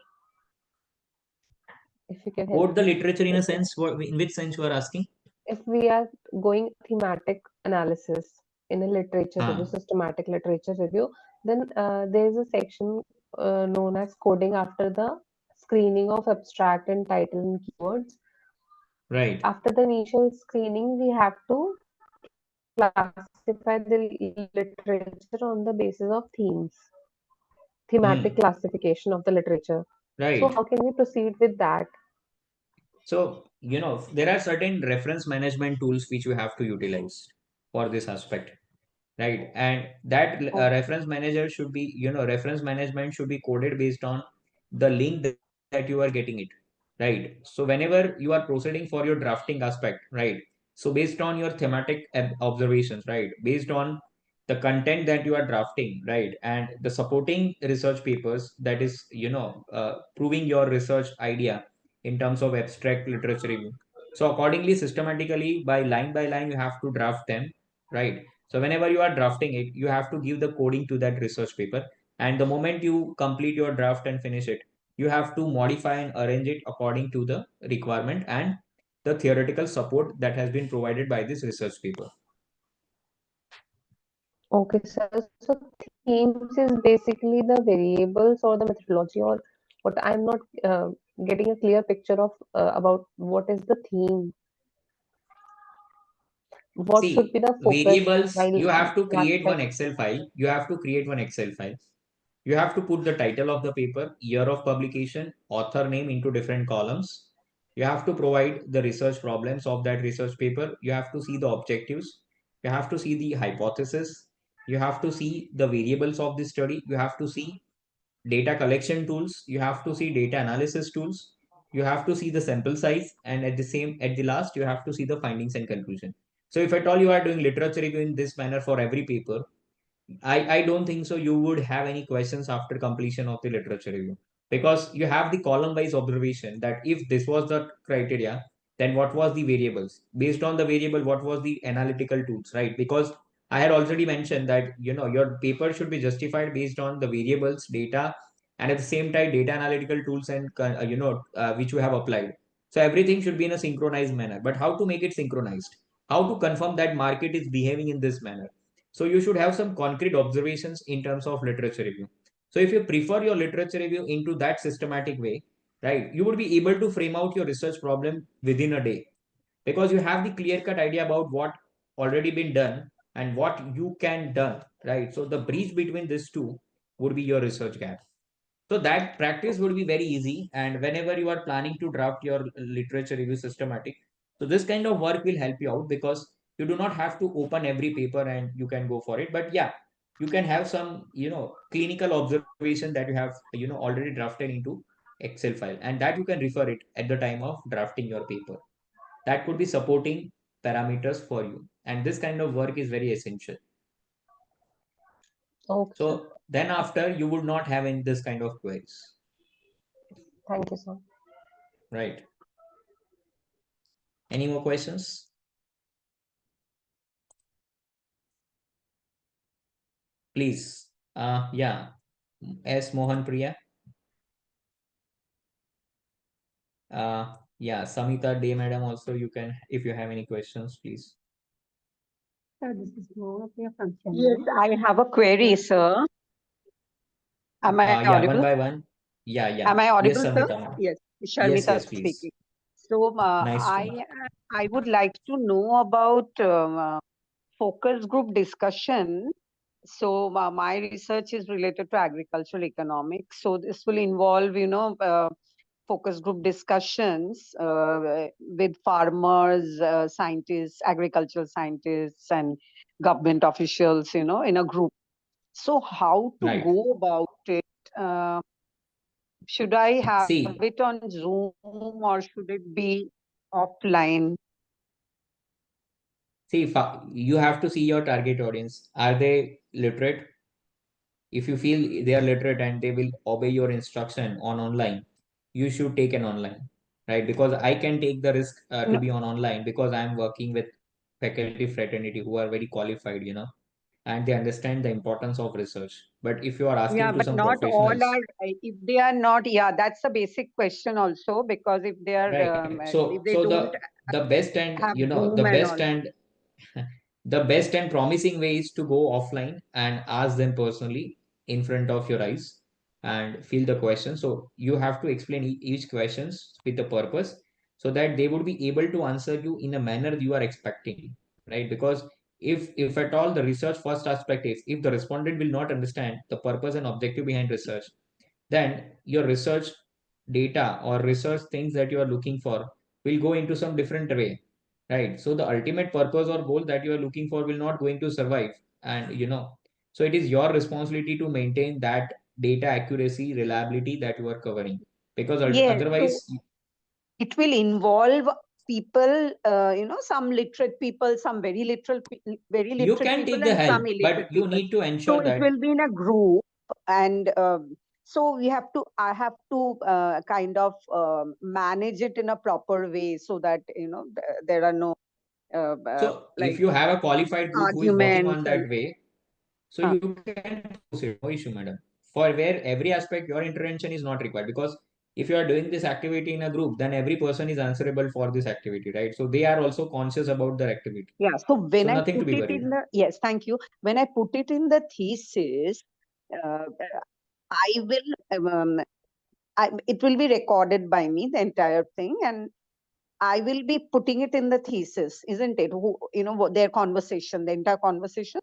if you can help Code the me literature in a with this. sense, in which sense you are asking? If we are going thematic analysis in a literature review, Ah, systematic literature review, then there is a section known as coding after the screening of abstract and title and keywords. right. After the initial screening, we have to classify the literature on the basis of themes, thematic Hmm. classification of the literature. So Right. how can we proceed with that? So, there are certain reference management tools which you have to utilize for this aspect, right? And that Okay. reference manager should be, reference management should be coded based on the link that you are getting it, right? So whenever you are proceeding for your drafting aspect, right? So based on your thematic observations, right? Based on the content that you are drafting, right? And the supporting research papers that is, proving your research idea in terms of abstract literature review. So accordingly, systematically, by line, you have to draft them, right? So whenever you are drafting it, you have to give the coding to that research paper. And the moment you complete your draft and finish it, you have to modify and arrange it according to the requirement and the theoretical support that has been provided by this research paper. Okay, sir. So themes is basically the variables or the methodology or what I'm not getting a clear picture of about what is the theme, what should See, be the focus variables, while you have to create one classifying. Excel file. You have to create one Excel file. You have to put the title of the paper, year of publication, author name into different columns. You have to provide the research problems of that research paper. You have to see the objectives. You have to see the hypothesis. You have to see the variables of the study. You have to see data collection tools. You have to see data analysis tools. You have to see the sample size. And at the last, you have to see the findings and conclusion. So if at all you are doing literature review in this manner for every paper, I don't think so you would have any questions after completion of the literature review, because you have the column wise observation that if this was the criteria, then what was the variables? Based on the variable, what was the analytical tools, right? Because I had already mentioned that your paper should be justified based on the variables, data, and at the same time data analytical tools and which you have applied. So everything should be in a synchronized manner. But how to make it synchronized? How to confirm that market is behaving in this manner? So you should have some concrete observations in terms of literature review. So if you prefer your literature review into that systematic way, right, you would be able to frame out your research problem within a day, because you have the clear cut idea about what already been done and what you can done, right? So the breach between these two would be your research gap. So that practice would be very easy. And whenever you are planning to draft your literature review systematic, so this kind of work will help you out, because you do not have to open every paper and you can go for it. But yeah, you can have some, clinical observation that you have, already drafted into Excel file, and that you can refer it at the time of drafting your paper. That could be supporting parameters for you. And this kind of work is very essential. Okay, sir. So then after, you would not have in this kind of queries. Thank you, sir. Right. Any more questions? Please. Yeah. S. Mohan Priya. Yeah. Samita Day, madam, also you can, if you have any questions, please. Sir, this is Mohan Priya from Yes, Chennai. I have a query, sir. Am I Yeah, audible? one by one. Yeah, yeah. Am I Yes, audible, sir? Samita, madam. Yes, Yes, Sharmita yes, please. speaking. So, Nice to know. I would like to know about focus group discussion. So, my research is related to agricultural economics. So, this will involve, focus group discussions with farmers, scientists, agricultural scientists, and government officials, in a group. So, how to Right. go about it? Should I have See, it on Zoom or should it be offline? see, you have to see your target audience. Are they literate? If you feel they are literate and they will obey your instruction on online, you should take an online, right? Because I can take the risk to No, be on online, because I'm working with faculty fraternity who are very qualified, and they understand the importance of research. But if you are asking yeah, to but some not all professionals, are, if they are not, yeah, that's a basic question also, because if they are, right? if So they so don't the best and have the Zoom and best all. and the best and promising way is to go offline and ask them personally in front of your eyes and feel the question. So you have to explain each questions with the purpose, so that they would be able to answer you in a manner you are expecting, right? Because if at all the research first aspect is, if the respondent will not understand the purpose and objective behind research, then your research data or research things that you are looking for will go into some different way, right? So the ultimate purpose or goal that you are looking for will not going to survive. And so it is your responsibility to maintain that data accuracy, reliability that you are covering, because Yes, so otherwise it will involve people, some literate people, some very very you literate can people, take the and help, some illiterate but you people. need to So ensure it that will be in a group, and so I have to kind of manage it in a proper way so that there are no so if like you have a qualified group who is working arguments on and that way, so uh, you can proceed, no issue, madam. For where every aspect your intervention is not required, because if you are doing this activity in a group, then every person is answerable for this activity, right? So they are also conscious about their activity. yeah. So when So I nothing to put be it worried. in the yes, thank you. When I put it in the thesis, uh, I will it will be recorded by me, the entire thing, and I will be putting it in the thesis, isn't it? Their conversation, the entire conversation.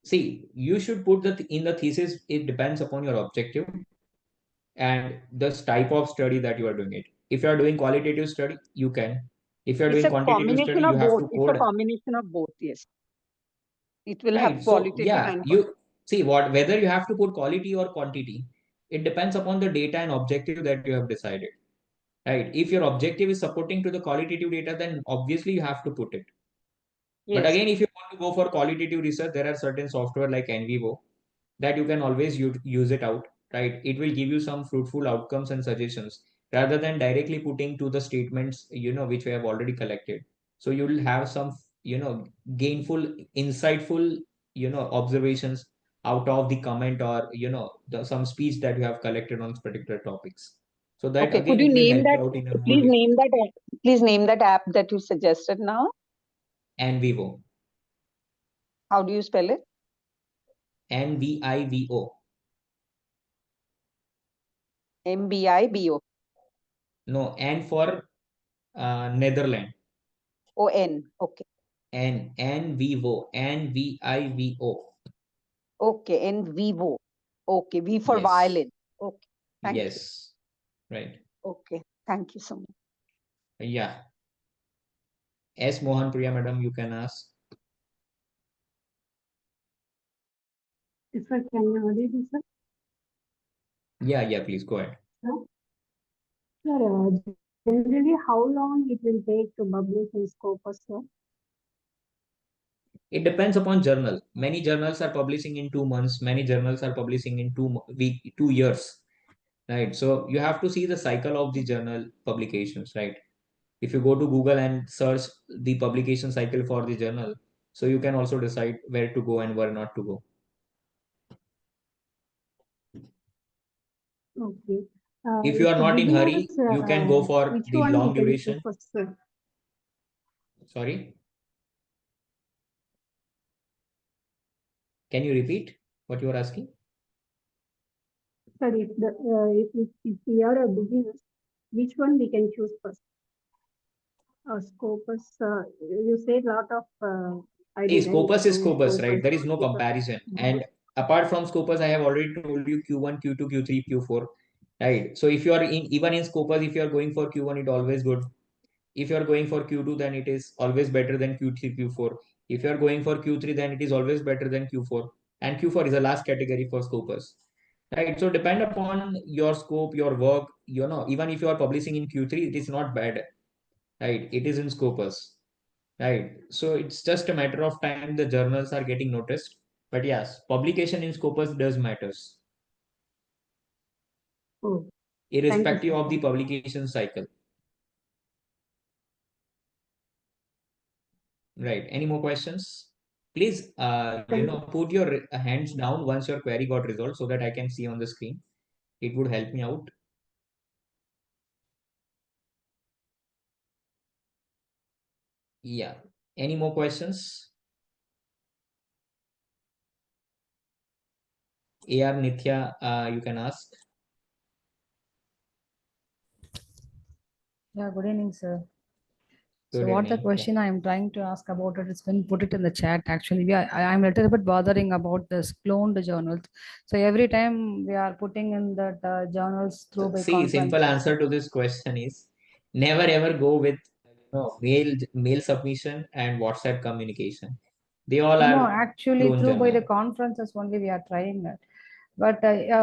See, you should put in the thesis. It depends upon your objective and this type of study that you are doing it. If you are doing qualitative study, you can. If you are It's doing a quantitative study, combination you of have both. to It's a code. combination of both. Yes, it will have Right. So qualitative yeah, and you see whether you have to put quality or quantity, it depends upon the data and objective that you have decided. right? If your objective is supporting to the qualitative data, then obviously you have to put it. But Yes. again, if you want to go for qualitative research, there are certain software like NVivo that you can always use it out, right? It will give you some fruitful outcomes and suggestions rather than directly putting to the statements, which we have already collected. So you will have some, gainful, insightful, observations out of the comment or, some speech that you have collected on particular topics. So that Okay, again, could you it will name help that? you out in a more Please name that app that you suggested now. NVivo, How do you spell it? NVIVO. MBIBO. No, N for Netherlands. ON. Okay. NVivo, NVIVO. Okay. NVivo. Okay. V for Yes. violin. Okay. Thank you. Yes. Right. Okay. Thank you so much. Yeah. S. Mohan Priya, madam, you can ask. Sir, can you read this, sir? Yeah, please go ahead. Sir, generally, how long it will take to publish in Scopus, sir? It depends upon journal. Many journals are publishing in 2 months. Many journals are publishing in 2 years. Right. So you have to see the cycle of the journal publications, right? If you go to Google and search the publication cycle for the journal, so you can also decide where to go and where not to go. Okay. If you are not in hurry, beginners, you can go for which the one long we can duration. choose first, sir? Sorry. Can you repeat what you are asking? Sir, if we are a beginners, which one we can choose first? Scopus, you said lot of See, ID, right? Scopus is Scopus, right? There is no Scopus. comparison. And apart from Scopus, I have already told you Q1, Q2, Q3, Q4, right? So if you are even in Scopus, if you are going for Q1, it's always good. If you are going for Q2, then it is always better than Q3, Q4. If you are going for Q3, then it is always better than Q4. And Q4 is the last category for Scopus, right? So depend upon your scope, your work, even if you are publishing in Q3, it is not bad, right? It is in Scopus, right? So it's just a matter of time the journals are getting noticed. But yes, publication in Scopus does matters, Oh, irrespective sir. of the publication cycle. Right. Any more questions? Please, put your hands down once your query got resolved so that I can see on the screen. It would help me out. Yeah. Any more questions? AR Nithya, you can ask. Yeah, good evening, sir. Good So what the evening. question I am trying to ask about it is when put it in the chat. Actually, I'm a little bit bothering about this cloned journals. So every time we are putting in that journals through by See, simple conferences. answer to this question is never ever go with mail submission and WhatsApp communication. They all No, are actually clone through by the journal. conferences only we are trying it. But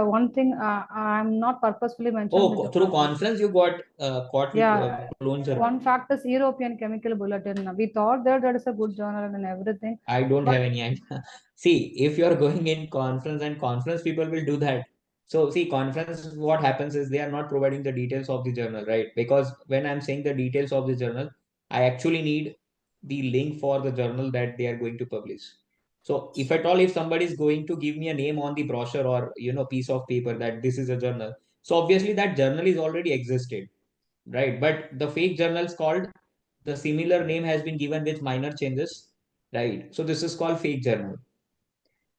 one thing I'm not purposefully mentioning Oh, the through conference you got caught with yeah, clone journal. one fact is European Chemical Bulletin. We thought that that is a good journal and everything. I don't But have any idea. See, if you're going in conference and conference people will do that. So see, conference, what happens is they are not providing the details of the journal, right? Because when I'm saying the details of the journal, I actually need the link for the journal that they are going to publish. So if at all, if somebody is going to give me a name on the brochure or piece of paper that this is a journal, so obviously that journal is already existed, right? But the fake journals called the similar name has been given with minor changes, right? So this is called fake journal.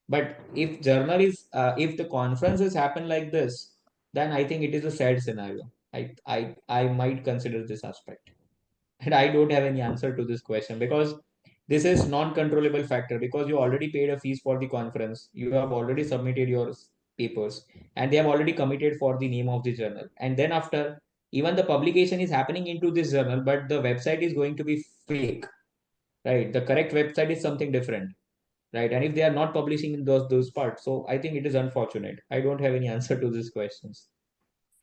But if journal is if the conferences happen like this, then I think it is a sad scenario. I might consider this aspect. And I don't have any answer to this question because this is non-controllable factor because you already paid a fees for the conference. You have already submitted your papers and they have already committed for the name of the journal. And then after, even the publication is happening into this journal, but the website is going to be fake, right? The correct website is something different, right? And if they are not publishing in those parts, so I think it is unfortunate. I don't have any answer to these questions.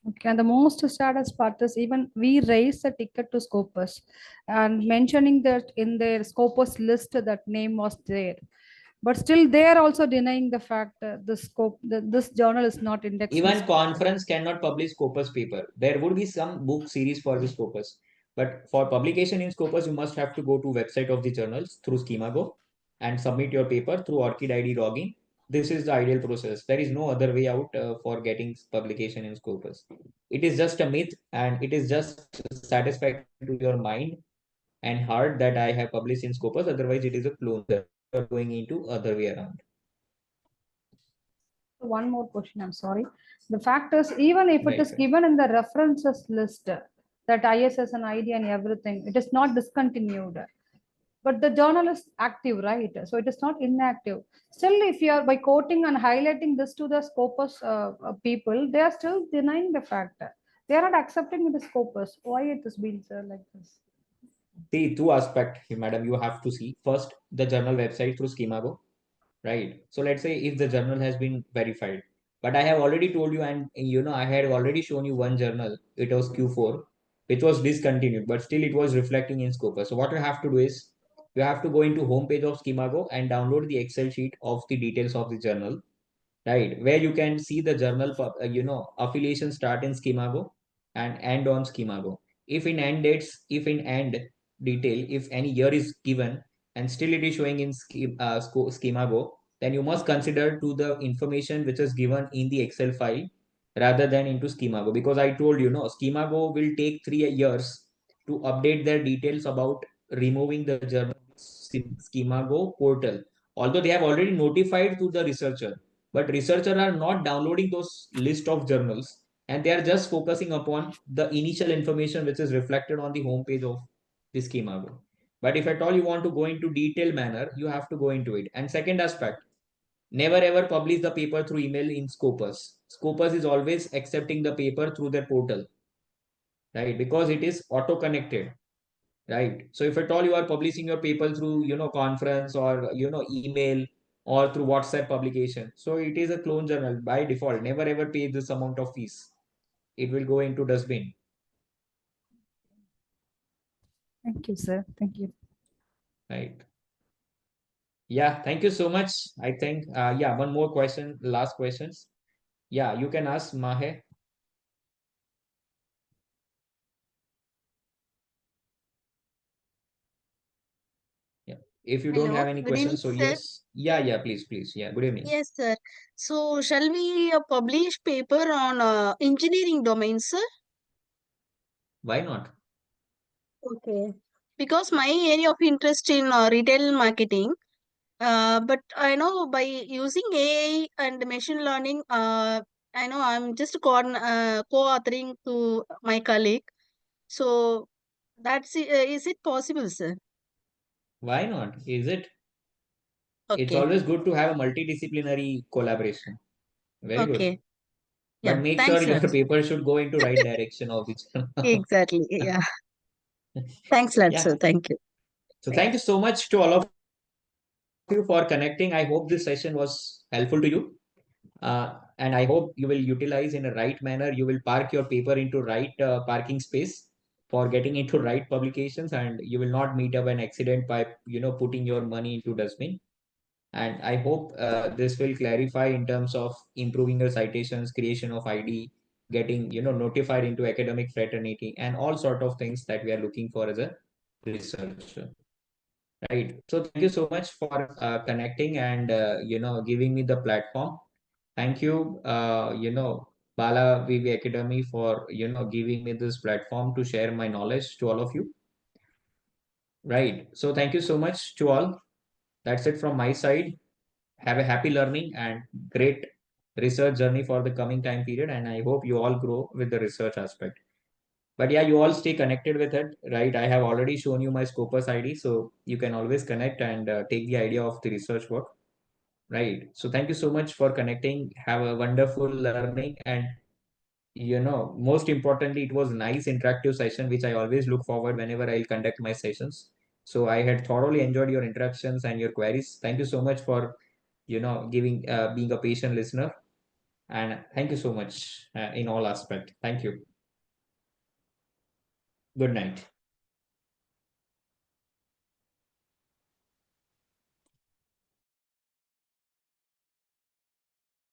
Okay, and the most saddest part is even we raised the ticket to Scopus and mentioning that in their Scopus list that name was there. But still they are also denying the fact that this journal is not indexed. in Even Scopus. conference cannot publish Scopus paper. There would be some book series for the Scopus, but for publication in Scopus, you must have to go to website of the journals through Schemago and submit your paper through Orchid ID login. This is the ideal process. There is no other way out for getting publication in Scopus. It is just a myth, and it is just satisfactory to your mind and heart that I have published in Scopus. Otherwise, it is a clone. You are going into other way around. One more question, I'm sorry. The fact is, even if it is given in the references list, that ISS and ID and everything, it is not discontinued. But the journal is active, right? So it is not inactive. Still, if you are by quoting and highlighting this to the Scopus people, they are still denying the fact. They are not accepting the Scopus. Why it has been like this? The two aspects, madam, you have to see. First, the journal website through Schemago, right? So let's say if the journal has been verified, but I have already told you, and I had already shown you one journal. It was Q4, which was discontinued, but still it was reflecting in Scopus. So what you have to do is you have to go into homepage of Schemago and download the Excel sheet of the details of the journal, right? Where you can see the journal, affiliation start in Schemago and end on Schemago. If in end dates, if in end detail, if any year is given and still it is showing in Schemago, then you must consider to the information which is given in the Excel file rather than into Schemago, because I told you, Schemago will take 3 years to update their details about removing the journal Schemago portal. Although they have already notified to the researcher, but researchers are not downloading those list of journals, and they are just focusing upon the initial information which is reflected on the homepage of the Schemago. But if at all you want to go into detailed manner, you have to go into it. And second aspect, never ever publish the paper through email in Scopus. Scopus is always accepting the paper through their portal, right? Because it is auto connected, right? So if at all you are publishing your paper through conference or email or through WhatsApp publication, so it is a clone journal by default. Never ever pay this amount of fees. It will go into dustbin. Thank you, sir. Thank you. Right. Yeah, thank you so much. I think yeah, one more question, last questions. Yeah, you can ask Mahe. Yeah, if you don't Hello, have any good evening, questions, so sir. yes. Yeah, please. Yeah, good evening. Yes, sir. So, shall we publish paper on engineering domain, sir? Why not? Okay. Because my area of interest in retail marketing, but I know by using AI and machine learning, I know I'm just co-authoring to my colleague. So, is it possible, sir? Why not? Is it? It's Okay. always good to have a multidisciplinary collaboration. Very good. Okay. But Yeah. make Thanks, sure sir. your paper should go into right direction of each. Exactly. Yeah. Thanks, lot, Yeah. sir. Thank you. So thank you so much to all of you for connecting. I hope this session was helpful to you. And I hope you will utilize in a right manner. You will park your paper into right parking space for getting into right publications, and you will not meet up an accident by putting your money into dustbin. And I hope this will clarify in terms of improving your citations, creation of ID, getting notified into academic fraternity, and all sort of things that we are looking for as a researcher. Right. So thank you so much for connecting and giving me the platform. Thank you, Bala VV Academy for giving me this platform to share my knowledge to all of you. Right. So thank you so much to all. That's it from my side. Have a happy learning and great research journey for the coming time period. And I hope you all grow with the research aspect. But yeah, you all stay connected with it, right? I have already shown you my Scopus ID, so you can always connect and take the idea of the research work, right? So thank you so much for connecting. Have a wonderful learning, and most importantly, it was nice interactive session, which I always look forward whenever I'll conduct my sessions. So I had thoroughly enjoyed your interactions and your queries. Thank you so much for giving being a patient listener. And thank you so much in all aspect. Thank you. Good night.